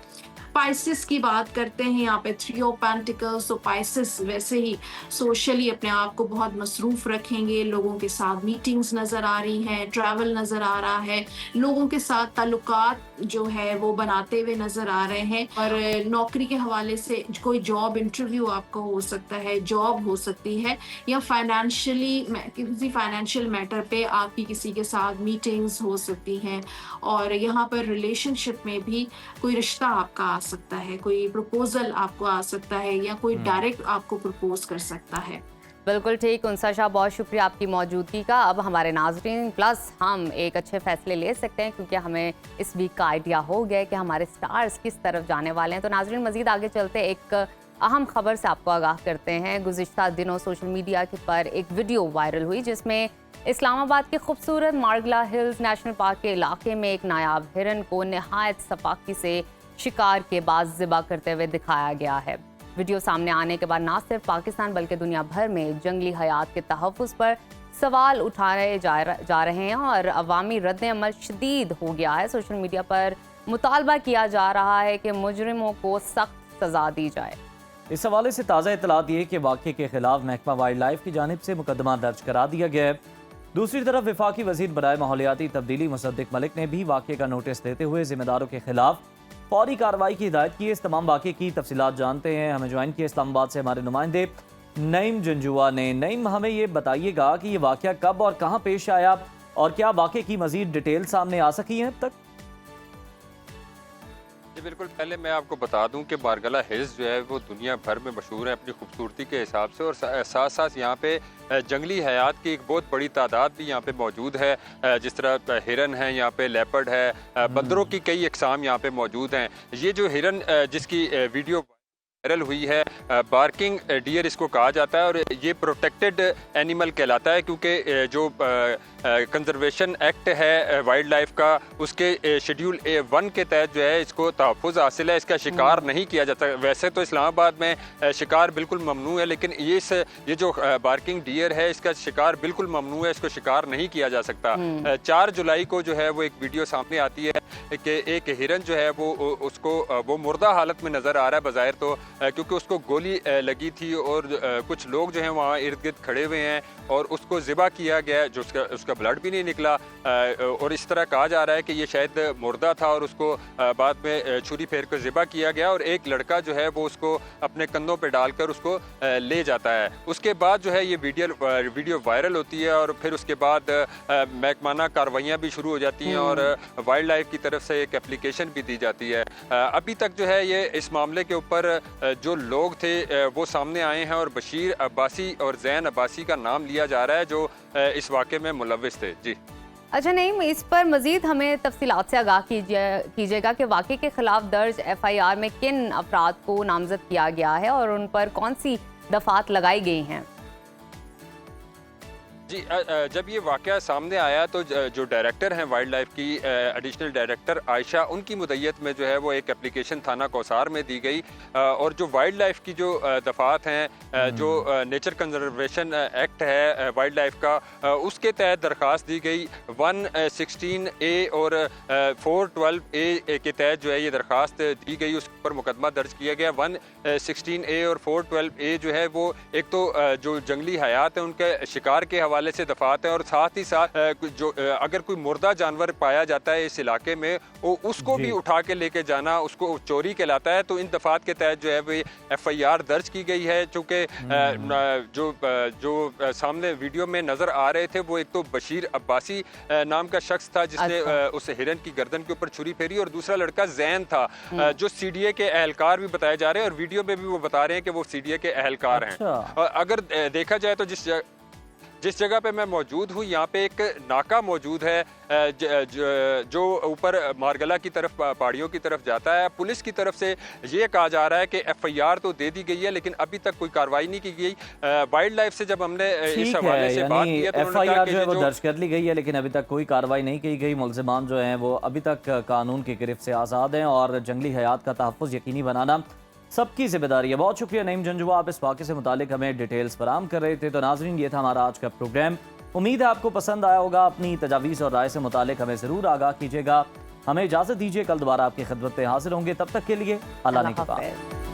पाइसिस की बात करते हैं यहाँ पे, 3 ऑफ पेंटिकल्स, तो पाइसिस वैसे ही सोशली अपने आप को बहुत मसरूफ रखेंगे, लोगों के साथ मीटिंग्स नज़र आ रही हैं, ट्रैवल नज़र आ रहा है, लोगों के साथ ताल्लुकात जो है वो बनाते हुए नज़र आ रहे हैं। और नौकरी के हवाले से कोई जॉब इंटरव्यू आपका हो सकता है, जॉब हो सकती है, या फाइनेंशियली किसी फाइनेंशियल मैटर पे आपकी किसी के साथ मीटिंग्स हो सकती हैं। और यहाँ पर रिलेशनशिप में भी कोई रिश्ता आपका आ सकता है, कोई प्रपोजल आपको आ सकता है, या कोई डायरेक्ट आपको प्रपोज कर सकता है। बिल्कुल ठीक उनसा शाह, बहुत शुक्रिया आपकी मौजूदगी का। अब हमारे नाजरीन प्लस हम एक अच्छे फैसले ले सकते हैं, क्योंकि हमें इस वीक का आइडिया हो गया है कि हमारे स्टार्स किस तरफ जाने वाले हैं। तो नाजरीन मजीद आगे चलते एक अहम खबर से आपको आगाह करते हैं। गुज़िश्ता दिनों सोशल मीडिया पर एक वीडियो वायरल हुई, जिसमें इस्लामाबाद के खूबसूरत मार्गला हिल्स नेशनल पार्क के इलाके में एक नायाब हिरन को नहायत सफाकी से शिकार के बाद ज़िबा करते हुए दिखाया गया है। वीडियो सामने आने के बाद ना सिर्फ पाकिस्तान बल्कि दुनिया भर में जंगली हयात के तहफ़्फ़ुज़ पर सवाल उठाए जा रहे हैं और अवामी रद्द-ए-अमल शदीद हो गया है। सोशल मीडिया पर मुतालबा किया जा रहा है कि मुजरिमों को सख्त सज़ा दी जाए। इस हवाले से ताज़ा इतलात ये कि वाक़े के खिलाफ महकमा वाइल्ड लाइफ की जानिब से मुकदमा दर्ज करा दिया गया है। दूसरी तरफ वफाकी वज़ीर बराए माहौलियाती तब्दीली मुसद्दिक मलिक ने भी वाक़े का नोटिस देते हुए ज़िम्मेदारों के खिलाफ फौरी कार्रवाई की हिदायत की है। इस तमाम वाक़े की तफसीलात जानते हैं, हमें ज्वाइन किया इस्लामाबाद से हमारे नुमाइंदे नईम जंजुआ ने। नईम, हमें ये बताइएगा कि ये वाक़या कब और कहाँ पेश आया, और क्या वाक़े की मज़ीद डिटेल सामने आ सकी हैं अब तक? जी बिल्कुल, पहले मैं आपको बता दूं कि मार्गला हिल्स जो है वो दुनिया भर में मशहूर है अपनी खूबसूरती के हिसाब से, और साथ साथ यहाँ पे जंगली हयात की एक बहुत बड़ी तादाद भी यहाँ पे मौजूद है। जिस तरह हिरन है, यहाँ पे लेपर्ड है, बंदरों की कई अक़साम यहाँ पे मौजूद हैं। ये जो हिरन जिसकी वीडियो वायरल हुई है, बार्किंग डियर इसको कहा जाता है, और ये प्रोटेक्टेड एनिमल कहलाता है, क्योंकि जो कंजर्वेशन एक्ट है वाइल्ड लाइफ का, उसके शेड्यूल 1 के तहत जो है इसको तहफ़्फ़ुज़ हासिल है, इसका शिकार नहीं किया जाता। वैसे तो इस्लामाबाद में शिकार बिल्कुल ममनू है, लेकिन ये जो बार्किंग डियर है इसका शिकार बिल्कुल ममनू है, इसको शिकार नहीं किया जा सकता। 4 जुलाई को जो है वो एक वीडियो सामने आती है कि एक हिरन जो है वो मुर्दा हालत में नज़र आ रहा है बज़ाहिर तो, क्योंकि उसको गोली लगी थी, और कुछ लोग जो हैं वहाँ इर्द गिर्द खड़े हुए हैं, और उसको ज़िबा किया गया, जो उसका ब्लड भी नहीं निकला, और इस तरह कहा जा रहा है कि ये शायद मुर्दा था, और उसको बाद में छुरी फेर कर ज़िबा किया गया, और एक लड़का जो है वो उसको अपने कंधों पे डालकर उसको ले जाता है। उसके बाद जो है ये वीडियो वायरल होती है, और फिर उसके बाद महकमाना कार्रवाइयाँ भी शुरू हो जाती हैं, और वाइल्ड लाइफ की तरफ से एक एप्लीकेशन भी दी जाती है। अभी तक जो है ये इस मामले के ऊपर जो लोग थे वो सामने आए हैं, और बशीर अब्बासी और जैन अब्बासी का नाम लिया जा रहा है जो इस वाक़े में मुलव्विस थे। जी अच्छा नहीं, इस पर मजीद हमें तफसीलात से आगाह कीजिएगा कि वाक़े के खिलाफ दर्ज FIR में किन अफराद को नामजद किया गया है और उन पर कौन सी दफ़ात लगाई गई हैं। जी, जब ये वाक़या सामने आया तो जो डायरेक्टर हैं वाइल्ड लाइफ की, एडिशनल डायरेक्टर आयशा, उनकी मुद्दत में जो है वो एक एप्लीकेशन थाना कौसार में दी गई, और जो वाइल्ड लाइफ की जो दफ़ात हैं, जो नेचर कंजर्वेशन एक्ट है वाइल्ड लाइफ का, उसके तहत दरख्वास्त दी गई। 116A और 412A के तहत जो है ये दरख्वास्त दी गई, उस पर मुकदमा दर्ज किया गया। 116A और 412A जो है वो एक तो जो जंगली हयात है उनके शिकार के हवाले से दफात है, और साथ ही साथ जो अगर कोई मुर्दा जानवर पाया जाता है इस इलाके में, वो उसको भी उठा के लेके जाना, उसको चोरी कहलाता है। तो इन दफात के तहत जो है वो FIR दर्ज की गई है। चूँकि जो सामने वीडियो में नज़र आ रहे थे वो एक तो बशीर अब्बासी नाम का शख्स था जिसने उस हिरन की गर्दन के ऊपर छुरी फेरी, और दूसरा लड़का जैन था जो CDA के एहलकार भी बताए जा रहे हैं, और वीडियो में भी वो बता रहे हैं कि वो CDA के एहलकार हैं। और अगर देखा जाए तो जिस जगह पे मैं मौजूद हूँ यहाँ पे एक नाका मौजूद है जो ऊपर मारगला की तरफ पहाड़ियों की तरफ जाता है। पुलिस की तरफ से ये कहा जा रहा है कि FIR तो दे दी गई है लेकिन अभी तक कोई कार्रवाई नहीं की गई। वाइल्ड लाइफ से जब हमने इस हवाले से बात की है तो उन्होंने कहा कि जो है वो दर्ज कर ली गई है लेकिन अभी तक कोई कार्रवाई नहीं की गई। मुल्जिमान जो हैं वो अभी तक कानून की गिरफ्त से आज़ाद हैं और जंगली हयात का तहफ़्फ़ुज़ यकीनी बनाना सबकी जिम्मेदारी है। बहुत शुक्रिया नईम जंजुआ, आप इस वाक़े से मुतालिक हमें डिटेल्स फराहम कर रहे थे। तो नाज़रीन, ये था हमारा आज का प्रोग्राम। उम्मीद है आपको पसंद आया होगा। अपनी तजावीज़ और राय से मुतालिक हमें ज़रूर आगाह कीजिएगा। हमें इजाज़त दीजिए, कल दोबारा आपकी खिदमत में हाजिर होंगे। तब तक के लिए अल्लाह ने के पास।